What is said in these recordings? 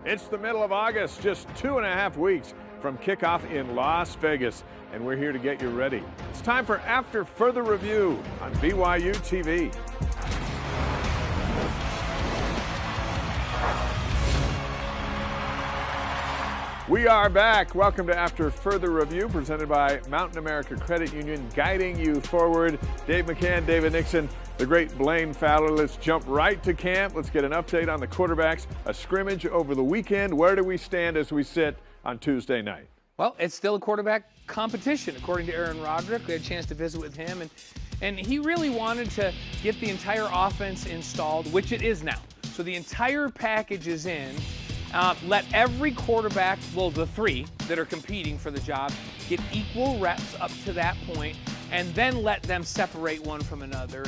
It's the middle of August, just 2.5 weeks from kickoff in Las Vegas, and we're here to get you ready. It's time for After Further Review on BYU TV. We are back. Welcome to After Further Review, presented by Mountain America Credit Union, guiding you forward. Dave McCann, David Nixon, the great Blaine Fowler. Let's jump right to camp. Let's get an update on the quarterbacks. A scrimmage over the weekend. Where do we stand as we sit on Tuesday night? Well, it's still a quarterback competition, according to Aaron Roderick. We had a chance to visit with him, and he really wanted to get the entire offense installed, which it is now. So the entire package is in. Let every quarterback, well, the three that are competing for the job, get equal reps up to that point, and then let them separate one from another.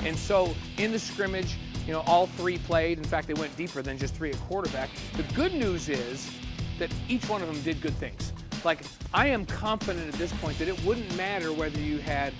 And so in the scrimmage, you know, all three played. In fact, they went deeper than just three at quarterback. The good news is that each one of them did good things. Like, I am confident at this point that it wouldn't matter whether you had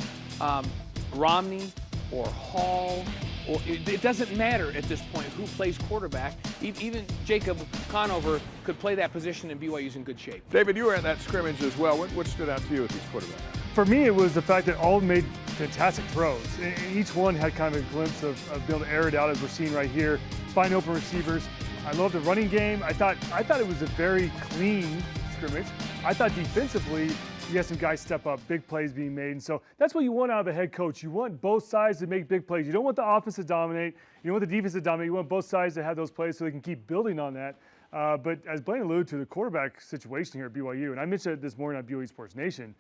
Romney or Hall, or it doesn't matter at this point who plays quarterback. Even Jacob Conover could play that position, and BYU's in good shape. David, you were at that scrimmage as well. What stood out to you with these quarterbacks? For me, it was the fact that all made fantastic throws. And each one had kind of a glimpse of being able to air it out, as we're seeing right here. Find open receivers. I love the running game. I thought it was a very clean scrimmage. I thought defensively, you had some guys step up, big plays being made. And so that's what you want out of a head coach. You want both sides to make big plays. You don't want the offense to dominate. You don't want the defense to dominate. You want both sides to have those plays so they can keep building on that. But as Blaine alluded to, the quarterback situation here at BYU, and I mentioned it this morning on BYU Sports Nation,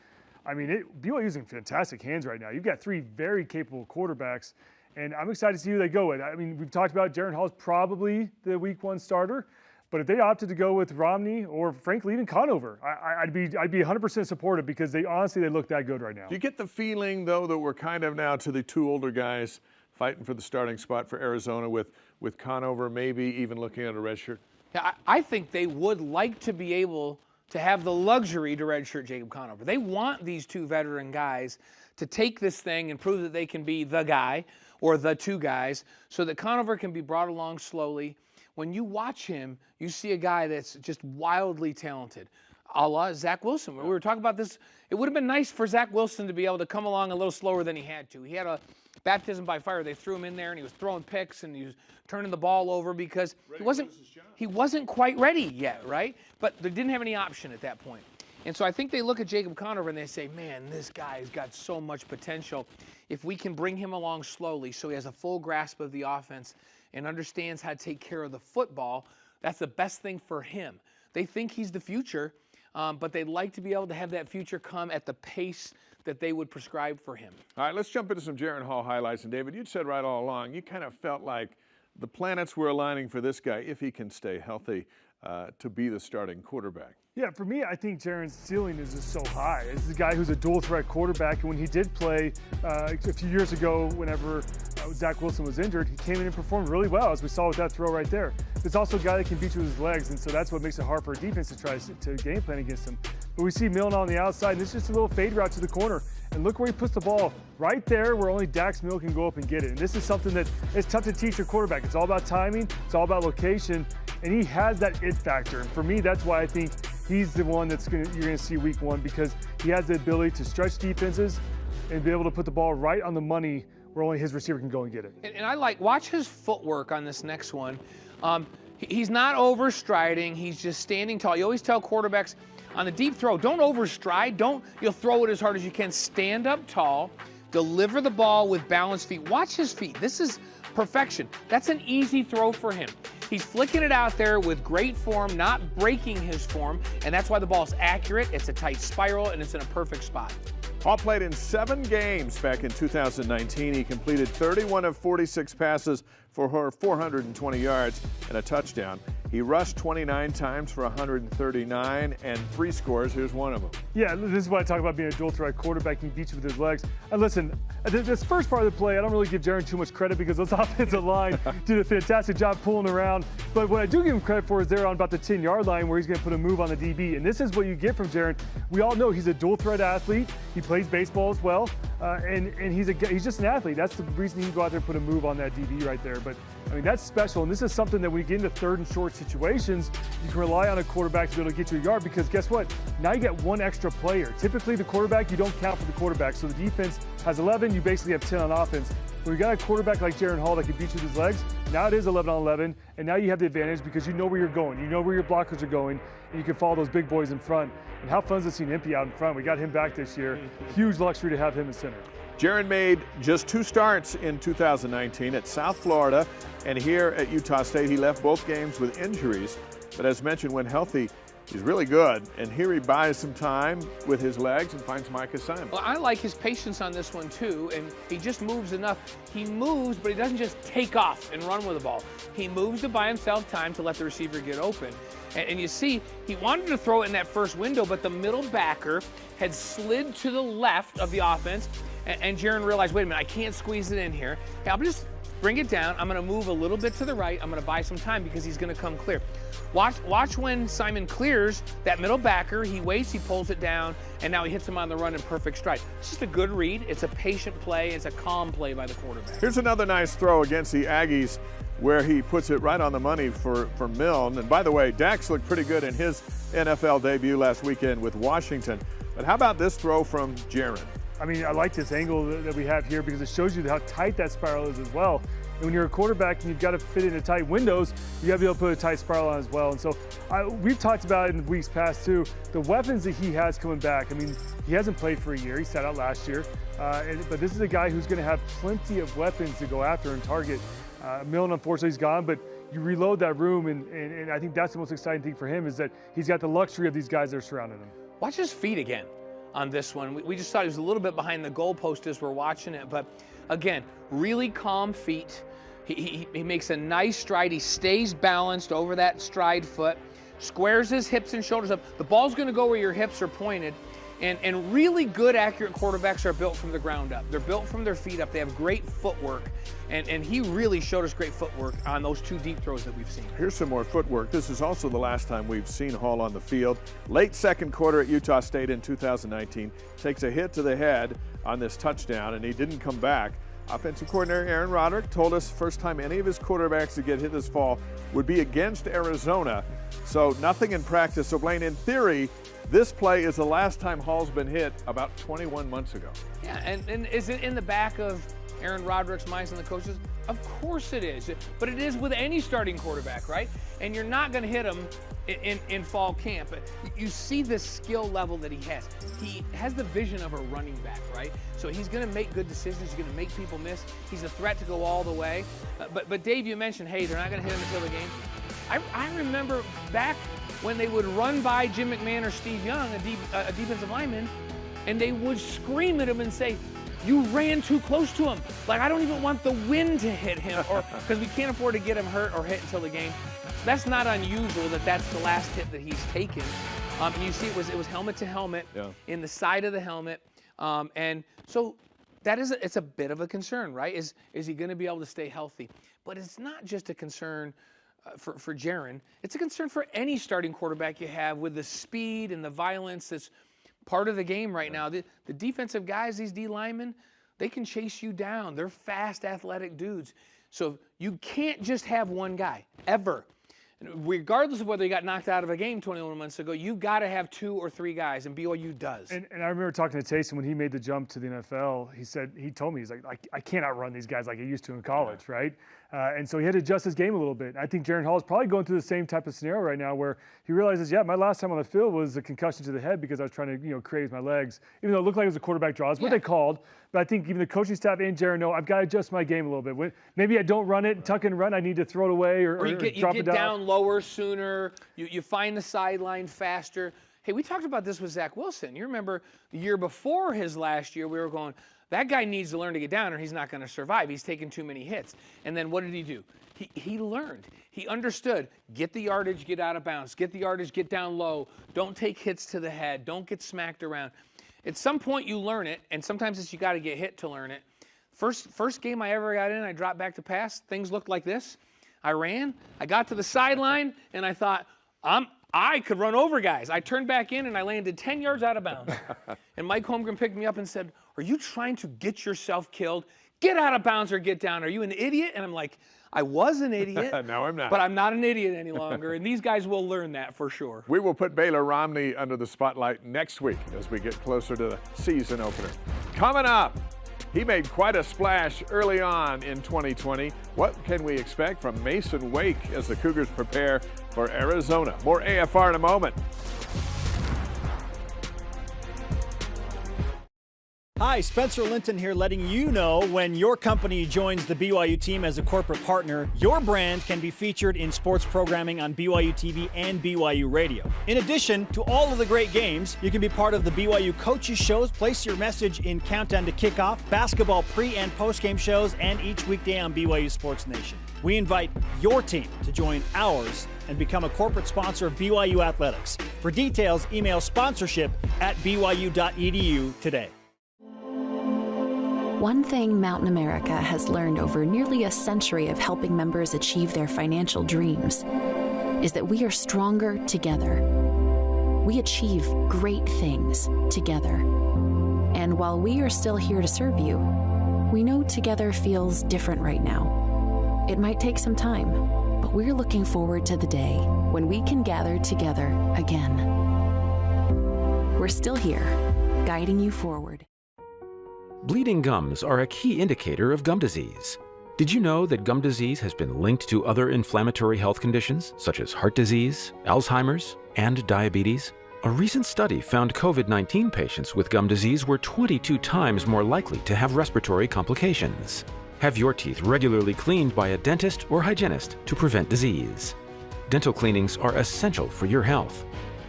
I mean, BYU's in fantastic hands right now. You've got three very capable quarterbacks, and I'm excited to see who they go with. I mean, we've talked about Jaren Hall's probably the week one starter. But if they opted to go with Romney or, frankly, even Conover, I'd be 100% supportive, because they look that good right now. Do you get the feeling, though, that we're kind of now to the two older guys fighting for the starting spot for Arizona with Conover maybe even looking at a redshirt? Yeah, I think they would like to be able to have the luxury to redshirt Jacob Conover. They want these two veteran guys to take this thing and prove that they can be the guy or the two guys, so that Conover can be brought along slowly. When you watch him, you see a guy that's just wildly talented, a la Zach Wilson. We were talking about this. It would have been nice for Zach Wilson to be able to come along a little slower than he had to. He had a baptism by fire. They threw him in there, and he was throwing picks, and he was turning the ball over because he wasn't quite ready yet, right? But they didn't have any option at that point. And so I think they look at Jacob Conover and they say, man, this guy's got so much potential. If we can bring him along slowly so he has a full grasp of the offense and understands how to take care of the football, that's the best thing for him. They think he's the future, but they'd like to be able to have that future come at the pace that they would prescribe for him. All right, let's jump into some Jaren Hall highlights. And David, you'd said right all along, you kind of felt like the planets were aligning for this guy, if he can stay healthy, to be the starting quarterback. Yeah, for me, I think Jaren's ceiling is just so high. This is a guy who's a dual-threat quarterback, and when he did play a few years ago, whenever Zach Wilson was injured, he came in and performed really well, as we saw with that throw right there. It's also a guy that can beat you with his legs, and so that's what makes it hard for a defense to try to game plan against him. But we see Milne on the outside, and this is just a little fade route to the corner. And look where he puts the ball, right there where only Dax Milne can go up and get it. And this is something that is tough to teach your quarterback. It's all about timing, it's all about location, and he has that it factor. And for me, that's why I think he's the one you're gonna see week one, because he has the ability to stretch defenses and be able to put the ball right on the money where only his receiver can go and get it. And I watch his footwork on this next one. He's not overstriding, he's just standing tall. You always tell quarterbacks on the deep throw, don't overstride, you'll throw it as hard as you can. Stand up tall, deliver the ball with balanced feet. Watch his feet, this is perfection. That's an easy throw for him. He's flicking it out there with great form, not breaking his form, and that's why the ball's accurate, it's a tight spiral, and it's in a perfect spot. Hall played in 7 games back in 2019. He completed 31 of 46 passes for 420 yards and a touchdown. He rushed 29 times for 139 and 3 scores. Here's one of them. Yeah, this is what I talk about being a dual-threat quarterback. He beats you with his legs. And listen, this first part of the play, I don't really give Jaren too much credit, because those offensive line did a fantastic job pulling around. But what I do give him credit for is there on about the 10-yard line, where he's going to put a move on the DB. And this is what you get from Jaren. We all know he's a dual-threat athlete. He plays baseball as well. and he's just an athlete. That's the reason he can go out there and put a move on that DB right there. But I mean, that's special, and this is something that when you get into third and short situations, you can rely on a quarterback to be able to get you a yard, because guess what? Now you get one extra player. Typically, the quarterback, you don't count for the quarterback. So the defense has 11, you basically have 10 on offense. When you got a quarterback like Jaren Hall that can beat you with his legs, now it is 11 on 11, and now you have the advantage because you know where you're going. You know where your blockers are going, and you can follow those big boys in front. And how fun is it seeing Impey out in front? We got him back this year. Huge luxury to have him in center. Jaren made just 2 starts in 2019 at South Florida, and here at Utah State. He left both games with injuries, but as mentioned, when healthy, he's really good. And here he buys some time with his legs and finds Micah Simons. Well, I like his patience on this one too, and he just moves enough. He moves, but he doesn't just take off and run with the ball. He moves to buy himself time to let the receiver get open. And you see, he wanted to throw it in that first window, but the middle backer had slid to the left of the offense, and Jaren realized, wait a minute, I can't squeeze it in here. Hey, I'll just bring it down. I'm going to move a little bit to the right. I'm going to buy some time because he's going to come clear. Watch when Simon clears that middle backer. He waits, he pulls it down, and now he hits him on the run in perfect stride. It's just a good read. It's a patient play. It's a calm play by the quarterback. Here's another nice throw against the Aggies where he puts it right on the money for Milne. And by the way, Dax looked pretty good in his NFL debut last weekend with Washington. But how about this throw from Jaren? I mean, I like this angle that we have here because it shows you how tight that spiral is as well. And when you're a quarterback and you've got to fit into tight windows, you got to be able to put a tight spiral on as well. And so we've talked about it in weeks past too, the weapons that he has coming back. I mean, he hasn't played for a year. He sat out last year. But this is a guy who's going to have plenty of weapons to go after and target. Milne, unfortunately, is gone, but you reload that room, and I think that's the most exciting thing for him is that he's got the luxury of these guys that are surrounding him. Watch his feet again on this one. We just thought he was a little bit behind the goalpost as we're watching it, but again, really calm feet. He makes a nice stride. He stays balanced over that stride foot, squares his hips and shoulders up. The ball's going to go where your hips are pointed, and really good, accurate quarterbacks are built from the ground up. They're built from their feet up. They have great footwork, and he really showed us great footwork on those 2 deep throws that we've seen. Here's some more footwork. This is also the last time we've seen Hall on the field. Late second quarter at Utah State in 2019. Takes a hit to the head on this touchdown, and he didn't come back. Offensive coordinator Aaron Roderick told us first time any of his quarterbacks to get hit this fall would be against Arizona. So nothing in practice. So Blaine, in theory, this play is the last time Hall's been hit about 21 months ago. Yeah, and is it in the back of Aaron Roderick's minds and the coaches? Of course it is, but it is with any starting quarterback, right? And you're not going to hit him in fall camp. You see the skill level that he has. He has the vision of a running back, right? So he's going to make good decisions. He's going to make people miss. He's a threat to go all the way. But Dave, you mentioned, hey, they're not going to hit him until the game. I remember back when they would run by Jim McMahon or Steve Young, a defensive lineman, and they would scream at him and say, you ran too close to him. Like, I don't even want the wind to hit him, or because we can't afford to get him hurt or hit until the game. So that's not unusual that that's the last hit that he's taken. And you see it was helmet to helmet, in the side of the helmet. And so it's a bit of a concern, right? Is he going to be able to stay healthy? But it's not just a concern for Jaren. It's a concern for any starting quarterback you have with the speed and the violence that's part of the game right now. The defensive guys, these D linemen, they can chase you down. They're fast, athletic dudes. So you can't just have one guy, ever. Regardless of whether he got knocked out of a game 21 months ago, you've got to have 2 or 3 guys, and BYU does. And I remember talking to Taysom when he made the jump to the NFL. He told me, he's like, I can't outrun these guys like I used to in college, right? And so he had to adjust his game a little bit. I think Jaren Hall is probably going through the same type of scenario right now where he realizes, my last time on the field was a concussion to the head because I was trying to, craze my legs. Even though it looked like it was a quarterback draw. It's what they called. But I think even the coaching staff and Jaren know I've got to adjust my game a little bit. Maybe I don't run it, tuck and run. I need to throw it away or you drop it down. Down lower sooner. You find the sideline faster. Hey, we talked about this with Zach Wilson. You remember the year before his last year, we were going, that guy needs to learn to get down or he's not going to survive. He's taken too many hits. And then what did he do? He learned. He understood. Get the yardage, get out of bounds. Get the yardage, get down low. Don't take hits to the head. Don't get smacked around. At some point you learn it, and sometimes it's you got to get hit to learn it. First game I ever got in, I dropped back to pass. Things looked like this. I ran. I got to the sideline, and I thought, I'm I could run over guys. I turned back in and I landed 10 yards out of bounds. And Mike Holmgren picked me up and said, "Are you trying to get yourself killed? Get out of bounds or get down. Are you an idiot?" And I'm like, I was an idiot. No, I'm not. But I'm not an idiot any longer. And these guys will learn that for sure. We will put Baylor Romney under the spotlight next week as we get closer to the season opener. Coming up, he made quite a splash early on in 2020. What can we expect from Mason Wake as the Cougars prepare for Arizona? More AFR in a moment. Hi, Spencer Linton here, letting you know when your company joins the BYU team as a corporate partner, your brand can be featured in sports programming on BYU TV and BYU Radio. In addition to all of the great games, you can be part of the BYU coaches shows, place your message in Countdown to Kickoff, basketball pre- and post-game shows, and each weekday on BYU Sports Nation. We invite your team to join ours and become a corporate sponsor of BYU Athletics. For details, email sponsorship@byu.edu today. One thing Mountain America has learned over nearly a century of helping members achieve their financial dreams is that we are stronger together. We achieve great things together. And while we are still here to serve you, we know together feels different right now. It might take some time, but we're looking forward to the day when we can gather together again. We're still here, guiding you forward. Bleeding gums are a key indicator of gum disease. Did you know that gum disease has been linked to other inflammatory health conditions such as heart disease, Alzheimer's, and diabetes? A recent study found COVID-19 patients with gum disease were 22 times more likely to have respiratory complications. Have your teeth regularly cleaned by a dentist or hygienist to prevent disease. Dental cleanings are essential for your health.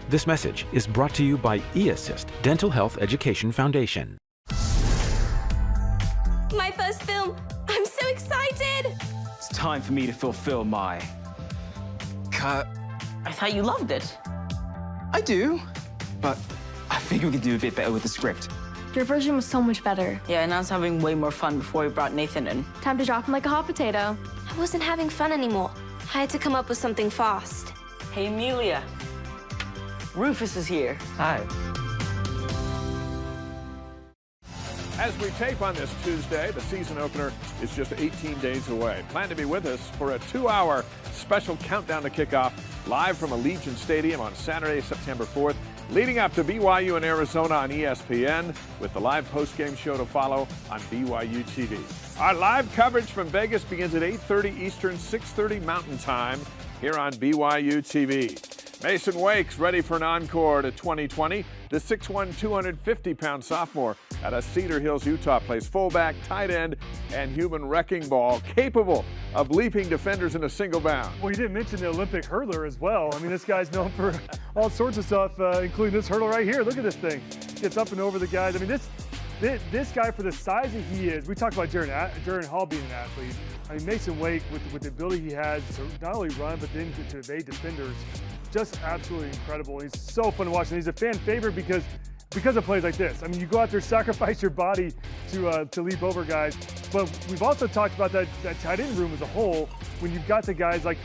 This message is brought to you by eAssist Dental Health Education Foundation. My first film. I'm so excited. It's time for me to fulfill my cut. I thought you loved it. I do, but I think we could do a bit better with the script. Your version was so much better. Yeah, and I was having way more fun before we brought Nathan in. Time to drop him like a hot potato. I wasn't having fun anymore. I had to come up with something fast. Hey, Amelia. Rufus is here. Hi. As we tape on this Tuesday, the season opener is just 18 days away. Plan to be with us for a 2-hour special countdown to kickoff live from Allegiant Stadium on Saturday, September 4th, leading up to BYU and Arizona on ESPN, with the live post-game show to follow on BYU TV. Our live coverage from Vegas begins at 8:30 Eastern, 6:30 Mountain Time here on BYU TV. Mason Wake's ready for an encore to 2020. The 6'1", 250-pound sophomore out of Cedar Hills, Utah, plays fullback, tight end, and human wrecking ball, capable of leaping defenders in a single bound. Well, you didn't mention the Olympic hurdler as well. I mean, this guy's known for all sorts of stuff, including this hurdle right here. Look at this thing. Gets up and over the guys. I mean, this guy, for the size that he is, we talked about Jaron Hall being an athlete. I mean, Mason Wake, with the ability he has to not only run, but then to evade defenders, just absolutely incredible. He's so fun to watch, and he's a fan favorite because of plays like this. I mean, you go out there, sacrifice your body to leap over guys. But we've also talked about that tight end room as a whole. When you've got the guys like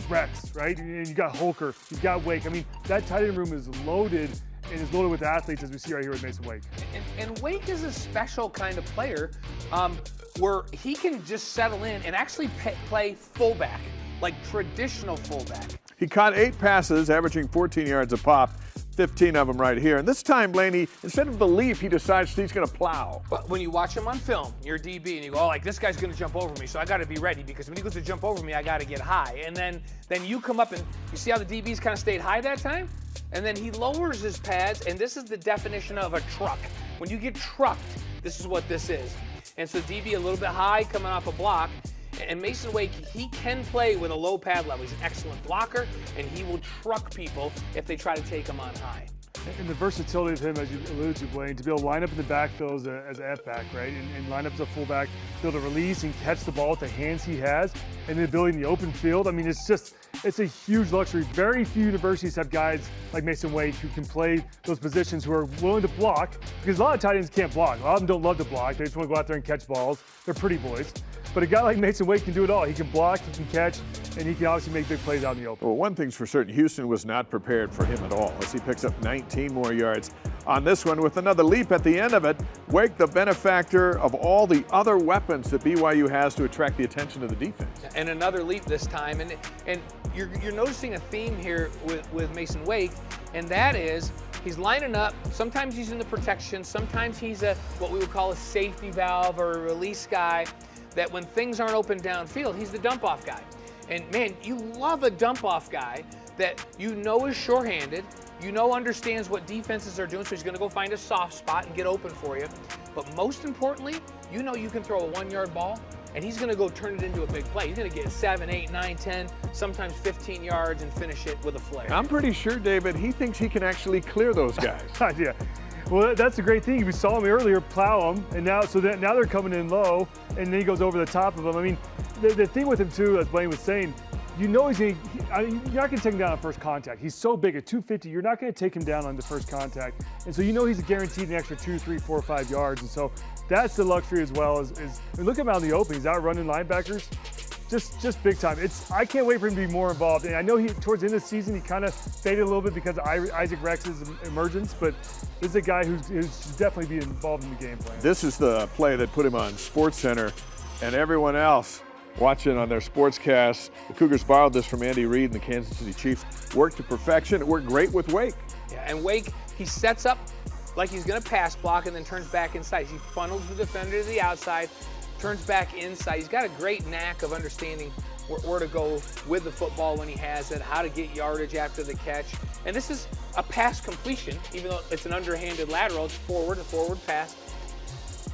Rex, right, and you got Holker, you've got Wake. I mean, that tight end room is loaded. And is loaded with athletes, as we see right here with Mason Wake. And Wake is a special kind of player where he can just settle in and actually play fullback, like traditional fullback. He caught 8 passes, averaging 14 yards a pop, 15 of them right here. And this time, Blaney, instead of the leap, he decides he's going to plow. But when you watch him on film, you're DB, and you go, oh, like, this guy's going to jump over me, so I got to be ready, because when he goes to jump over me, I got to get high. And then you come up, and you see how the DBs kind of stayed high that time? And then he lowers his pads, and this is the definition of a truck. When you get trucked, this is what this is. And so DB a little bit high, coming off a block. And Mason Wake, he can play with a low pad level. He's an excellent blocker, and he will truck people if they try to take him on high. And the versatility of him, as you alluded to, Blaine, to be able to line up in the backfield as an F-back, right, and line up as a fullback, be able to release and catch the ball with the hands he has, and the ability in the open field. I mean, it's a huge luxury. Very few universities have guys like Mason Wake who can play those positions, who are willing to block, because a lot of tight ends can't block. A lot of them don't love to block. They just want to go out there and catch balls. They're pretty boys. But a guy like Mason Wake can do it all. He can block, he can catch, and he can obviously make big plays out in the open. Well, one thing's for certain, Houston was not prepared for him at all as he picks up 19 more yards on this one with another leap at the end of it. Wake, the benefactor of all the other weapons that BYU has to attract the attention of the defense. And another leap this time. And you're noticing a theme here with Mason Wake, and that is he's lining up. Sometimes he's in the protection. Sometimes he's what we would call a safety valve or a release guy, that when things aren't open downfield, he's the dump-off guy. And, man, you love a dump-off guy that you know is shorthanded, you know understands what defenses are doing, so he's going to go find a soft spot and get open for you. But most importantly, you know you can throw a 1-yard ball, and he's going to go turn it into a big play. He's going to get 7, 8, 9, 10, sometimes 15 yards and finish it with a flare. I'm pretty sure, David, he thinks he can actually clear those guys. Yeah. Well, that's a great thing. We saw him earlier plow them, and now now they're coming in low, and then he goes over the top of them. I mean, the thing with him too, as Blaine was saying, you know you're not going to take him down on first contact. He's so big at 250, you're not going to take him down on the first contact, and so you know he's guaranteed an extra 2, 3, 4, 5 yards, and so that's the luxury as well. Look at him out in the open. He's out running linebackers. Just big time. I can't wait for him to be more involved. And I know towards the end of the season, he kind of faded a little bit because of Isaac Rex's emergence, but this is a guy who's definitely be involved in the game plan. This is the play that put him on SportsCenter, and everyone else watching on their sportscast. The Cougars borrowed this from Andy Reid and the Kansas City Chiefs. Worked to perfection. It worked great with Wake. Yeah, and Wake, he sets up like he's going to pass block and then turns back inside. He funnels the defender to the outside, turns back inside. He's got a great knack of understanding where to go with the football when he has it, how to get yardage after the catch. And this is a pass completion, even though it's an underhanded lateral. It's a forward pass.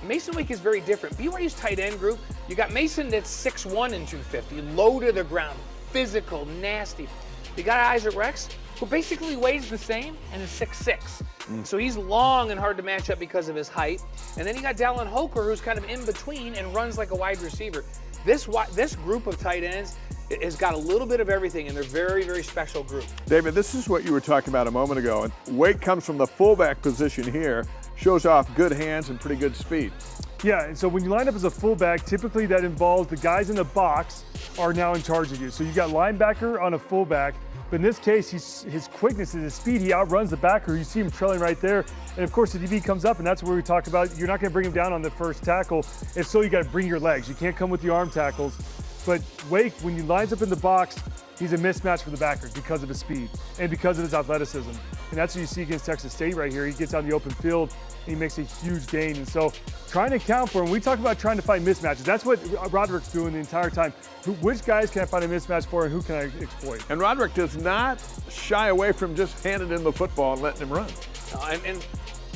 Mason Wake is very different. BYU's tight end group, you got Mason that's 6'1" and 250, low to the ground, physical, nasty. You got Isaac Rex, who basically weighs the same and is 6'6". So he's long and hard to match up because of his height. And then you got Dallin Hoker, who's kind of in between and runs like a wide receiver. This group of tight ends has got a little bit of everything, and they're very, very special group. David, this is what you were talking about a moment ago. And Wake comes from the fullback position here, shows off good hands and pretty good speed. Yeah, and so when you line up as a fullback, typically that involves the guys in the box are now in charge of you. So you got linebacker on a fullback, but in this case, his quickness and his speed, he outruns the backer. You see him trailing right there. And of course, the DB comes up, and that's where we talk about you're not going to bring him down on the first tackle. If so, you got to bring your legs. You can't come with the arm tackles. But Wake, when he lines up in the box, he's a mismatch for the backers because of his speed and because of his athleticism. And that's what you see against Texas State right here. He gets on the open field, and he makes a huge gain. And so trying to account for him, we talk about trying to find mismatches. That's what Roderick's doing the entire time. Which guys can I find a mismatch for and who can I exploit? And Roderick does not shy away from just handing him the football and letting him run. And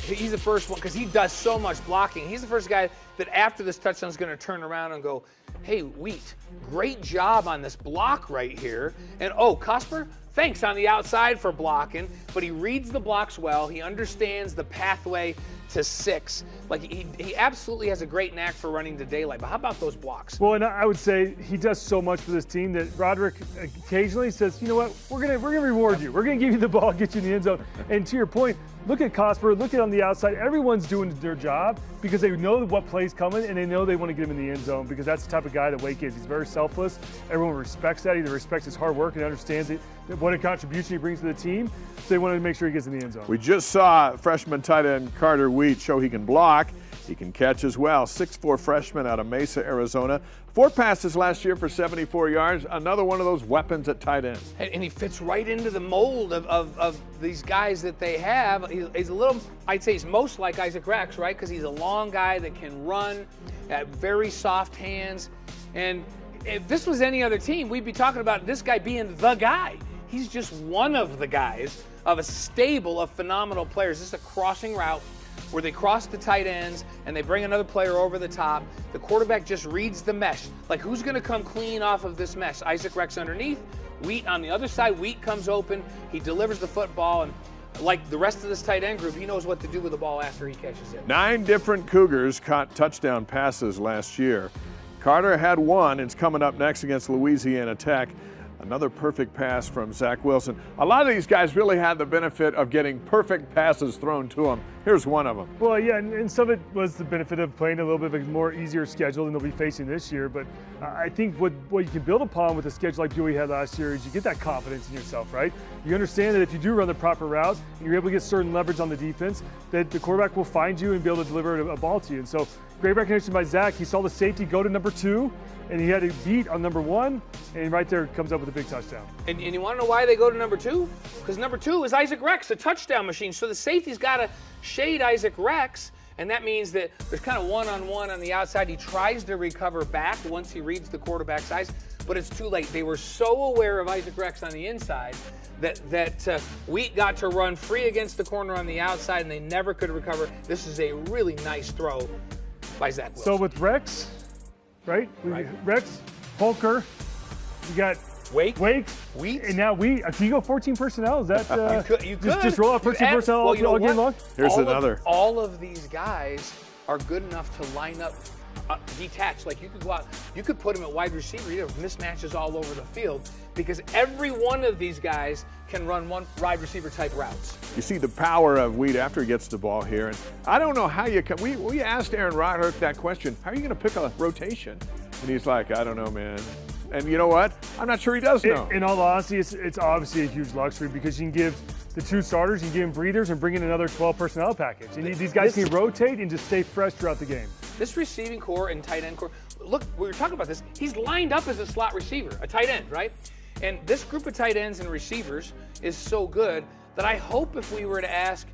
he's the first one, because he does so much blocking. He's the first guy that after this touchdown is going to turn around and go, hey, Wheat, great job on this block right here. And, oh, Cosper, thanks on the outside for blocking. But he reads the blocks well. He understands the pathway to 6. Like, he absolutely has a great knack for running to daylight. But how about those blocks? Well, and I would say he does so much for this team that Roderick occasionally says, you know what, we're gonna reward you. We're gonna give you the ball, get you in the end zone. And to your point, look at Cosper, look at on the outside. Everyone's doing their job because they know what play's coming and they know they want to get him in the end zone because that's the type of guy that Wake is. He's very selfless. Everyone respects that. He respects his hard work and understands what a contribution he brings to the team. So they want to make sure he gets in the end zone. We just saw freshman tight end Carter Wheat show he can block. He can catch as well. 6'4" freshman out of Mesa, Arizona. 4 passes last year for 74 yards. Another one of those weapons at tight end. And he fits right into the mold of these guys that they have. He's a little, I'd say he's most like Isaac Rex, right? Because he's a long guy that can run, very soft hands. And if this was any other team, we'd be talking about this guy being the guy. He's just one of the guys of a stable of phenomenal players. This is a crossing route where they cross the tight ends and they bring another player over the top. The quarterback just reads the mesh. Like, who's going to come clean off of this mesh? Isaac Rex underneath, Wheat on the other side. Wheat comes open. He delivers the football, and like the rest of this tight end group, he knows what to do with the ball after he catches it. 9 different Cougars caught touchdown passes last year. Carter had one. It's coming up next against Louisiana Tech. Another perfect pass from Zach Wilson. A lot of these guys really had the benefit of getting perfect passes thrown to them. Here's one of them. Well, yeah, and some of it was the benefit of playing a little bit of a more easier schedule than they'll be facing this year. But I think what you can build upon with a schedule like BYU had last year is you get that confidence in yourself, right? You understand that if you do run the proper route and you're able to get certain leverage on the defense, that the quarterback will find you and be able to deliver a ball to you. And so great recognition by Zach. He saw the safety go to number 2, and he had a beat on number 1, and right there comes up with a big touchdown. And you want to know why they go to number 2? Because number 2 is Isaac Rex, a touchdown machine. So the safety's got to shade Isaac Rex, and that means that there's kind of one-on-one on the outside. He tries to recover back once he reads the quarterback's eyes, but it's too late. They were so aware of Isaac Rex on the inside that Wheat got to run free against the corner on the outside, and they never could recover. This is a really nice throw by Zach Wilson. So with Rex, right? Rex, Holker, you got Wake, Wheat, and now Wheat. Can you go 14 personnel? Is that you could just roll out 14 personnel all game long? Here's another. All of these guys are good enough to line up detached. Like you could go out, you could put them at wide receiver. You have mismatches all over the field because every one of these guys can run one wide receiver type routes. You see the power of Wheat after he gets the ball here. And I don't know how you can. We asked Aaron Roderick that question. How are you going to pick a rotation? And he's like, I don't know, man. And you know what? I'm not sure he does know. In all honesty, it's obviously a huge luxury because you can give the 2 starters, you can give them breathers and bring in another 12 personnel package. And these guys can rotate and just stay fresh throughout the game. This receiving core and tight end core, look, we were talking about this. He's lined up as a slot receiver, a tight end, right? And this group of tight ends and receivers is so good that I hope if we were to ask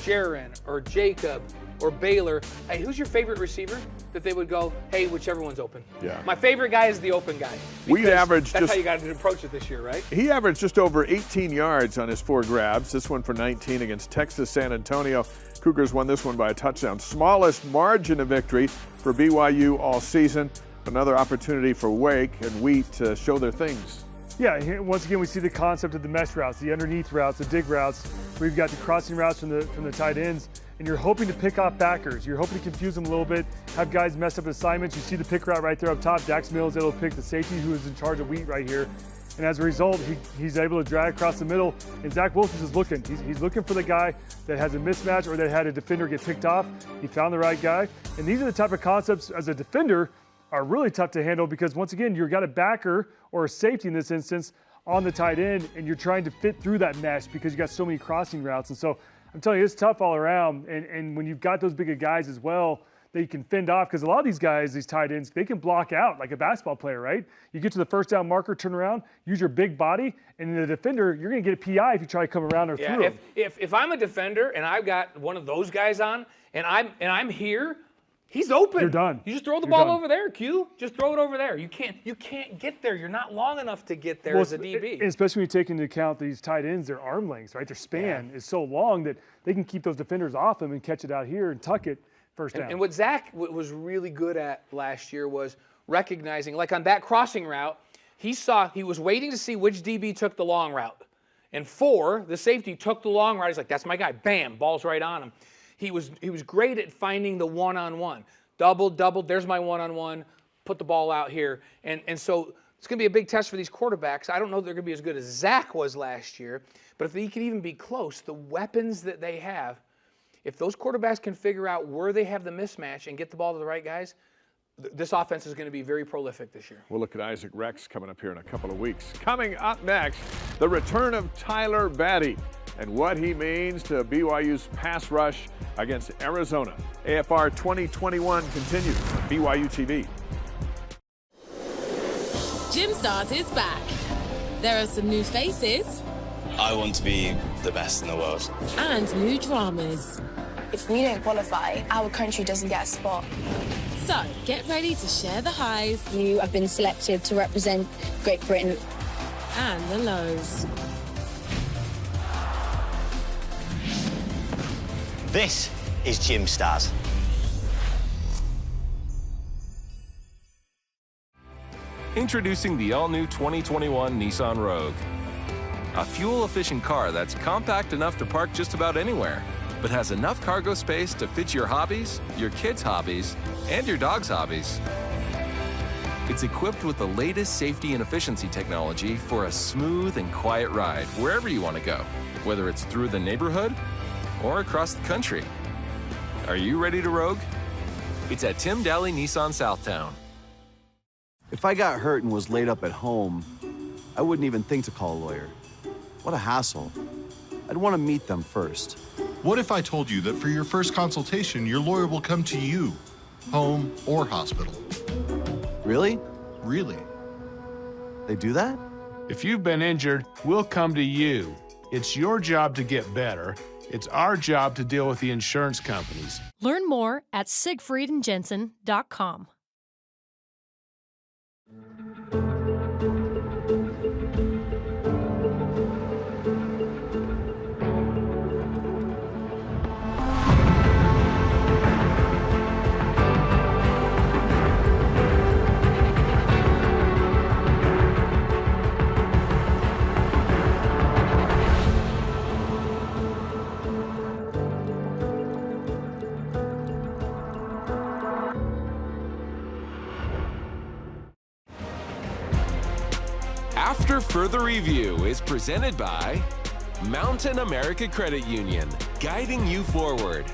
Jaron or Jacob or Baylor, hey, who's your favorite receiver? That they would go, hey, whichever one's open. Yeah. My favorite guy is the open guy. We averaged that's how you got to approach it this year, right? He averaged just over 18 yards on his 4 grabs. This one for 19 against Texas San Antonio. Cougars won this one by a touchdown. Smallest margin of victory for BYU all season. Another opportunity for Wake and Wheat to show their things. Yeah, once again, we see the concept of the mesh routes, the underneath routes, the dig routes. We've got the crossing routes from the tight ends, and you're hoping to pick off backers. You're hoping to confuse them a little bit, have guys mess up assignments. You see the pick route right there up top. Dax Mills able to pick the safety who is in charge of Wheat right here. And as a result, he's able to drag across the middle, and Zach Wilson is looking. He's looking for the guy that has a mismatch or that had a defender get picked off. He found the right guy. And these are the type of concepts as a defender are really tough to handle because once again, you've got a backer or a safety in this instance on the tight end, and you're trying to fit through that mesh because you got so many crossing routes. And so I'm telling you, it's tough all around. And when you've got those bigger guys as well, that you can fend off, because a lot of these guys, these tight ends, they can block out like a basketball player, right? You get to the first down marker, turn around, use your big body, and the defender, you're going to get a PI if you try to come around or through him. If I'm a defender and I've got one of those guys on, and I'm here, he's open. You're done. You just throw the ball over there, Q. Just throw it over there. You can't get there. You're not long enough to get there as a DB. Especially when you take into account these tight ends, their arm lengths, right? Their span is so long that they can keep those defenders off them and catch it out here and tuck it first down. And what Zach was really good at last year was recognizing, like on that crossing route, he was waiting to see which DB took the long route. And 4, the safety took the long route. He's like, that's my guy. Bam, ball's right on him. He was great at finding the one-on-one. Double, there's my one-on-one, put the ball out here. And so it's going to be a big test for these quarterbacks. I don't know if they're going to be as good as Zach was last year, but if they can even be close, the weapons that they have, if those quarterbacks can figure out where they have the mismatch and get the ball to the right guys, this offense is going to be very prolific this year. We'll look at Isaac Rex coming up here in a couple of weeks. Coming up next, the return of Tyler Batty and what he means to BYU's pass rush against Arizona. AFR 2021 continues on BYU TV. Gym Stars is back. There are some new faces. I want to be the best in the world. And new dramas. If we don't qualify, our country doesn't get a spot. So get ready to share the highs. You have been selected to represent Great Britain. And the lows. This is Gym Stars. Introducing the all-new 2021 Nissan Rogue. A fuel-efficient car that's compact enough to park just about anywhere, but has enough cargo space to fit your hobbies, your kids' hobbies, and your dog's hobbies. It's equipped with the latest safety and efficiency technology for a smooth and quiet ride wherever you want to go, whether it's through the neighborhood or across the country. Are you ready to rogue? It's at Tim Daly Nissan Southtown. If I got hurt and was laid up at home, I wouldn't even think to call a lawyer. What a hassle. I'd want to meet them first. What if I told you that for your first consultation, your lawyer will come to you, home or hospital? Really? Really. They do that? If you've been injured, we'll come to you. It's your job to get better. It's our job to deal with the insurance companies. Learn more at siegfriedandjensen.com. After Further Review is presented by Mountain America Credit Union, guiding you forward.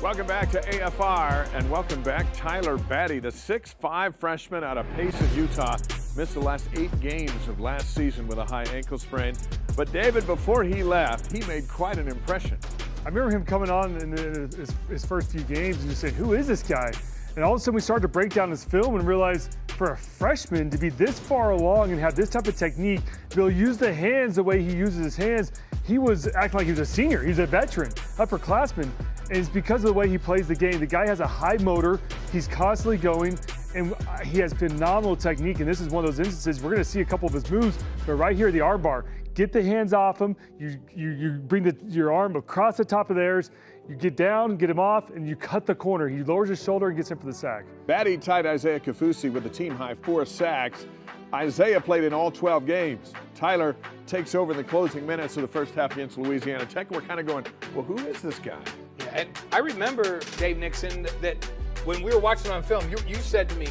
Welcome back to AFR, and welcome back Tyler Batty, the 6'5" freshman out of Payson, Utah. Missed the last 8 games of last season with a high ankle sprain. But David, before he left, he made quite an impression. I remember him coming on in his first few games and just saying, who is this guy? And all of a sudden we started to break down his film and realize for a freshman to be this far along and have this type of technique, to be able to use the hands the way he uses his hands, he was acting like he was a senior. He's a veteran, upperclassman. And it's because of the way he plays the game. The guy has a high motor. He's constantly going, and he has phenomenal technique. And this is one of those instances. We're going to see a couple of his moves, but right here, the arm bar. Get the hands off him. You bring your arm across the top of theirs. You get down, get him off, and you cut the corner. He lowers his shoulder and gets in for the sack. Batty tied Isaiah Kafusi with the team-high 4 sacks. Isaiah played in all 12 games. Tyler takes over in the closing minutes of the first half against Louisiana Tech. We're kind of going, well, who is this guy? Yeah, and I remember, Dave Nixon, that when we were watching on film, you said to me,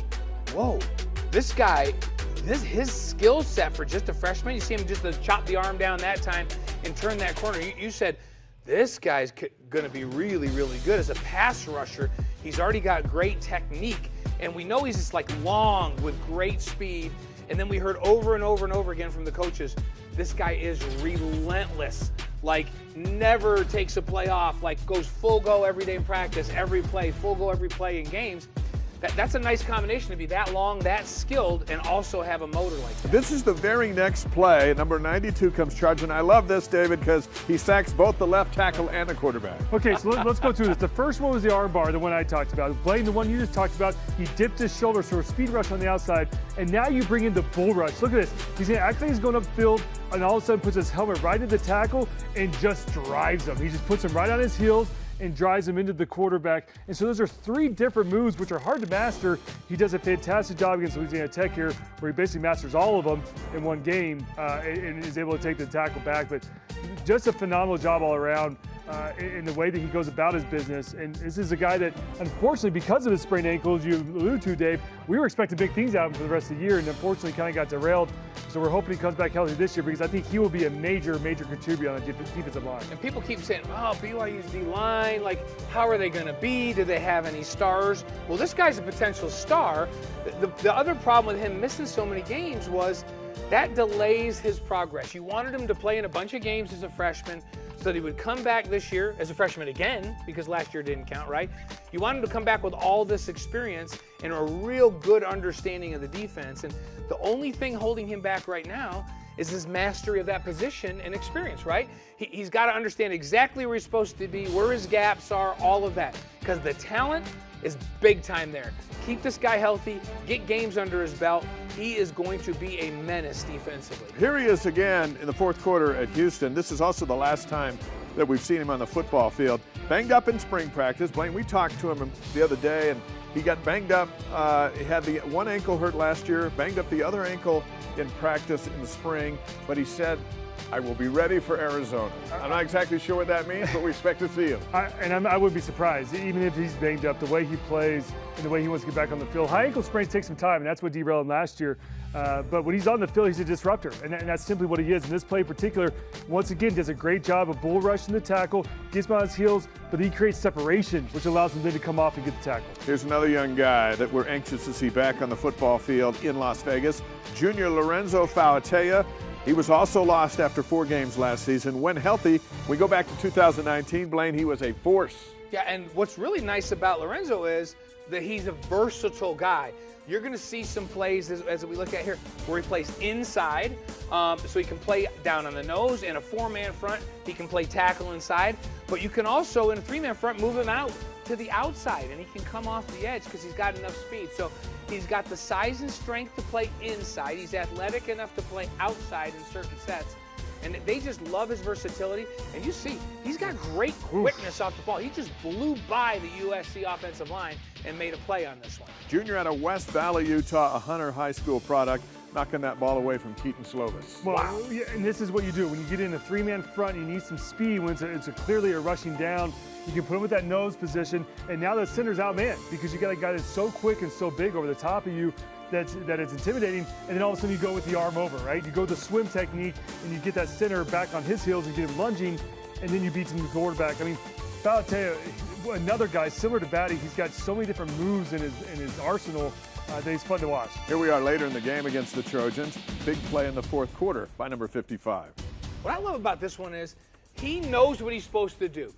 whoa, this guy, his skill set for just a freshman, you see him just to chop the arm down that time and turn that corner. You said, this guy's going to be really, really good as a pass rusher. He's already got great technique, and we know he's just like long with great speed. And then we heard over and over and over again from the coaches, this guy is relentless, like never takes a play off, like goes full go every day in practice, every play, full go every play in games. That's a nice combination to be that long, that skilled, and also have a motor like that. This is the very next play. Number 92 comes charging. I love this, David, because he sacks both the left tackle and the quarterback. Okay, so let's go through this. The first one was the arm bar, the one I talked about. Blaine, the one you just talked about, he dipped his shoulder, so a speed rush on the outside, and now you bring in the bull rush. Look at this. He's going to act like he's going upfield, and all of a sudden puts his helmet right at the tackle and just drives him. He just puts him right on his heels and drives him into the quarterback. And so those are 3 different moves which are hard to master. He does a fantastic job against Louisiana Tech here, where he basically masters all of them in one game and is able to take the tackle back. But just a phenomenal job all around in the way that he goes about his business. And this is a guy that, unfortunately, because of his sprained ankle, as you alluded to, Dave, we were expecting big things out of him for the rest of the year, and unfortunately kind of got derailed. So we're hoping he comes back healthy this year, because I think he will be a major, major contributor on the defensive line. And people keep saying, oh, BYU's D-line, like, how are they going to be? Do they have any stars? Well, this guy's a potential star. The other problem with him missing so many games was that delays his progress. You wanted him to play in a bunch of games as a freshman so that he would come back this year as a freshman again, because last year didn't count, right? You want him to come back with all this experience and a real good understanding of the defense. And the only thing holding him back right now is his mastery of that position and experience, right? He's got to understand exactly where he's supposed to be, where his gaps are, all of that. Because the talent is big time there. Keep this guy healthy, get games under his belt. He is going to be a menace defensively. Here he is again in the 4th quarter at Houston. This is also the last time that we've seen him on the football field. Banged up in spring practice. Blaine, we talked to him the other day, and He got banged up. He had the one ankle hurt last year, banged up the other ankle in practice in the spring, but he said, I will be ready for Arizona. I'm not exactly sure what that means, but we expect to see him. I wouldn't be surprised, even if he's banged up, the way he plays and the way he wants to get back on the field. High ankle sprains take some time, and that's what derailed him last year. But when he's on the field, he's a disruptor, and that's simply what he is. In this play in particular, once again, does a great job of bull rushing the tackle, gets him on his heels, but he creates separation, which allows him then to come off and get the tackle. Here's another young guy that we're anxious to see back on the football field in Las Vegas, Junior Lorenzo Fauatea. He was also lost after 4 games last season. When healthy, we go back to 2019, Blaine, he was a force. Yeah, and what's really nice about Lorenzo is that he's a versatile guy. You're going to see some plays, as we look at here, where he plays inside, so he can play down on the nose. In a 4-man front, he can play tackle inside. But you can also, in a 3-man front, move him out to the outside, and he can come off the edge because he's got enough speed. So he's got the size and strength to play inside. He's athletic enough to play outside in certain sets. And they just love his versatility. And you see, he's got great quickness off the ball. He just blew by the USC offensive line and made a play on this one. Junior out of West Valley, Utah, a Hunter High School product, knocking that ball away from Keaton Slovis. Well, wow. Yeah, and this is what you do. When you get in a 3-man front, you need some speed. When it's clearly a rushing down, you can put him with that nose position. And now the center's outmanned because you got a guy that's so quick and so big over the top of you that it's intimidating. And then all of a sudden you go with the arm over, right? You go with the swim technique and you get that center back on his heels and get him lunging, and then you beat him to the quarterback. I mean, Fauatea, another guy similar to Batty, he's got so many different moves in his arsenal that he's fun to watch. Here we are later in the game against the Trojans. Big play in the 4th quarter by number 55. What I love about this one is he knows what he's supposed to do.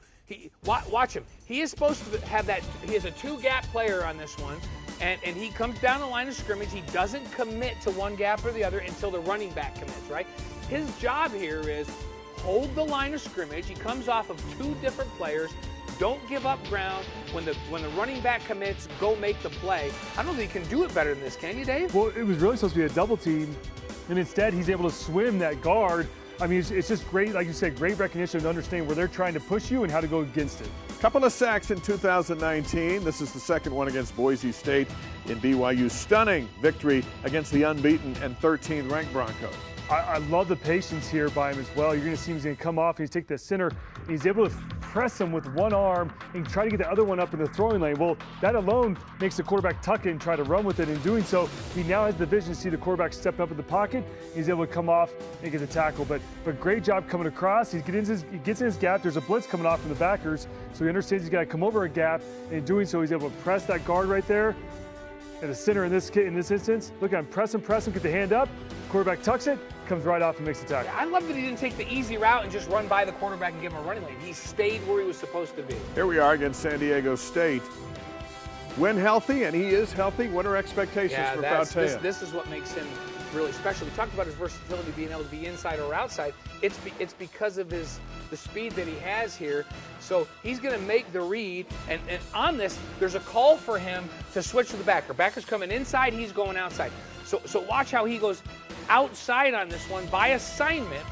Watch him. He is supposed to have that. He has a 2-gap player on this one, and he comes down the line of scrimmage. He doesn't commit to one gap or the other until the running back commits, right? His job here is hold the line of scrimmage. He comes off of 2 different players. Don't give up ground. When the running back commits, go make the play. I don't think he can do it better than this, can you, Dave? Well, it was really supposed to be a double team, and instead he's able to swim that guard. I mean, it's just great, like you said, great recognition to understand where they're trying to push you and how to go against it. Couple of sacks in 2019. This is the 2nd one against Boise State in BYU's stunning victory against the unbeaten and 13th ranked Broncos. I love the patience here by him as well. You're going to see he's going to come off and he's take the center. And he's able to press him with one arm and try to get the other one up in the throwing lane. Well, that alone makes the quarterback tuck it and try to run with it. In doing so, he now has the vision to see the quarterback step up in the pocket. He's able to come off and get the tackle. But great job coming across. He gets in his gap. There's a blitz coming off from the backers, so he understands he's got to come over a gap. And in doing so, he's able to press that guard right there. At the center in this instance, look at him, press him, get the hand up. Quarterback tucks it, comes right off and makes the tackle. I love that he didn't take the easy route and just run by the quarterback and give him a running lane. He stayed where he was supposed to be. Here we are against San Diego State. When healthy, and he is healthy, what are expectations for Fauatea? This is what makes him really special. We talked about his versatility, being able to be inside or outside. It's because of the speed that he has here. So he's going to make the read, and on this, there's a call for him to switch to the backer. Backer's coming inside, he's going outside. So watch how he goes outside on this one by assignment,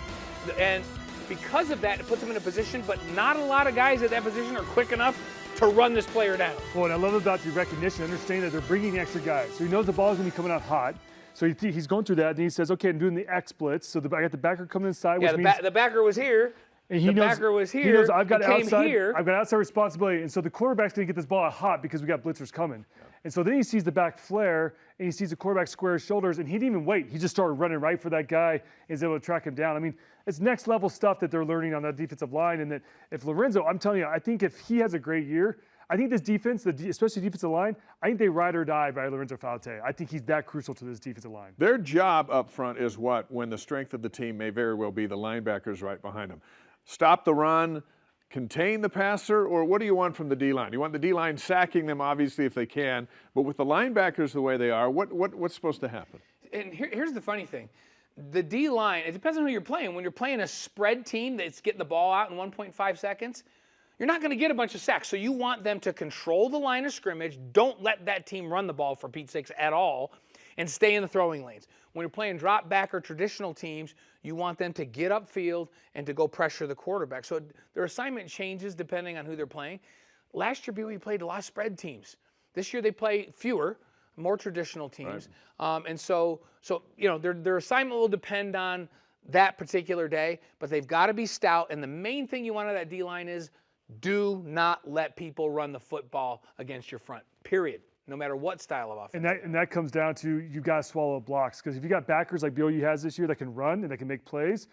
and because of that, it puts him in a position, but not a lot of guys at that position are quick enough to run this player down. Well, and I love about the recognition, understanding that they're bringing extra guys. So he knows the ball is going to be coming out hot. So he's going through that, and he says, okay, I'm doing the X blitz. So I got the backer coming inside, which means the backer was here. And the backer was here. He knows I've got outside. Here. I've got outside responsibility, and so the quarterback's going to get this ball out hot because we got blitzers coming. And so then he sees the back flare, and he sees the quarterback square his shoulders, and he didn't even wait. He just started running right for that guy, and is able to track him down. I mean, it's next level stuff that they're learning on that defensive line, and that if Lorenzo, I'm telling you, I think if he has a great year, I think this defense, especially defensive line, I think they ride or die by Lorenzo Fauatea. I think he's that crucial to this defensive line. Their job up front is what, when the strength of the team may very well be the linebackers right behind them? Stop the run, contain the passer, or what do you want from the D-line? You want the D-line sacking them, obviously, if they can, but with the linebackers the way they are, what's supposed to happen? And here's the funny thing. The D-line, it depends on who you're playing. When you're playing a spread team that's getting the ball out in 1.5 seconds, you're not going to get a bunch of sacks. So you want them to control the line of scrimmage. Don't let that team run the ball, for Pete's sakes, at all, and stay in the throwing lanes. When you're playing drop back or traditional teams, you want them to get upfield and to go pressure the quarterback. So their assignment changes depending on who they're playing. Last year, BYU played a lot of spread teams. This year they play fewer, more traditional teams. Right. And so you know, their assignment will depend on that particular day, but they've got to be stout. And the main thing you want out of that D-line is do not let people run the football against your front, period, no matter what style of offense. And that comes down to you got to swallow blocks, because if you got backers like BYU has this year that can run and that can make plays,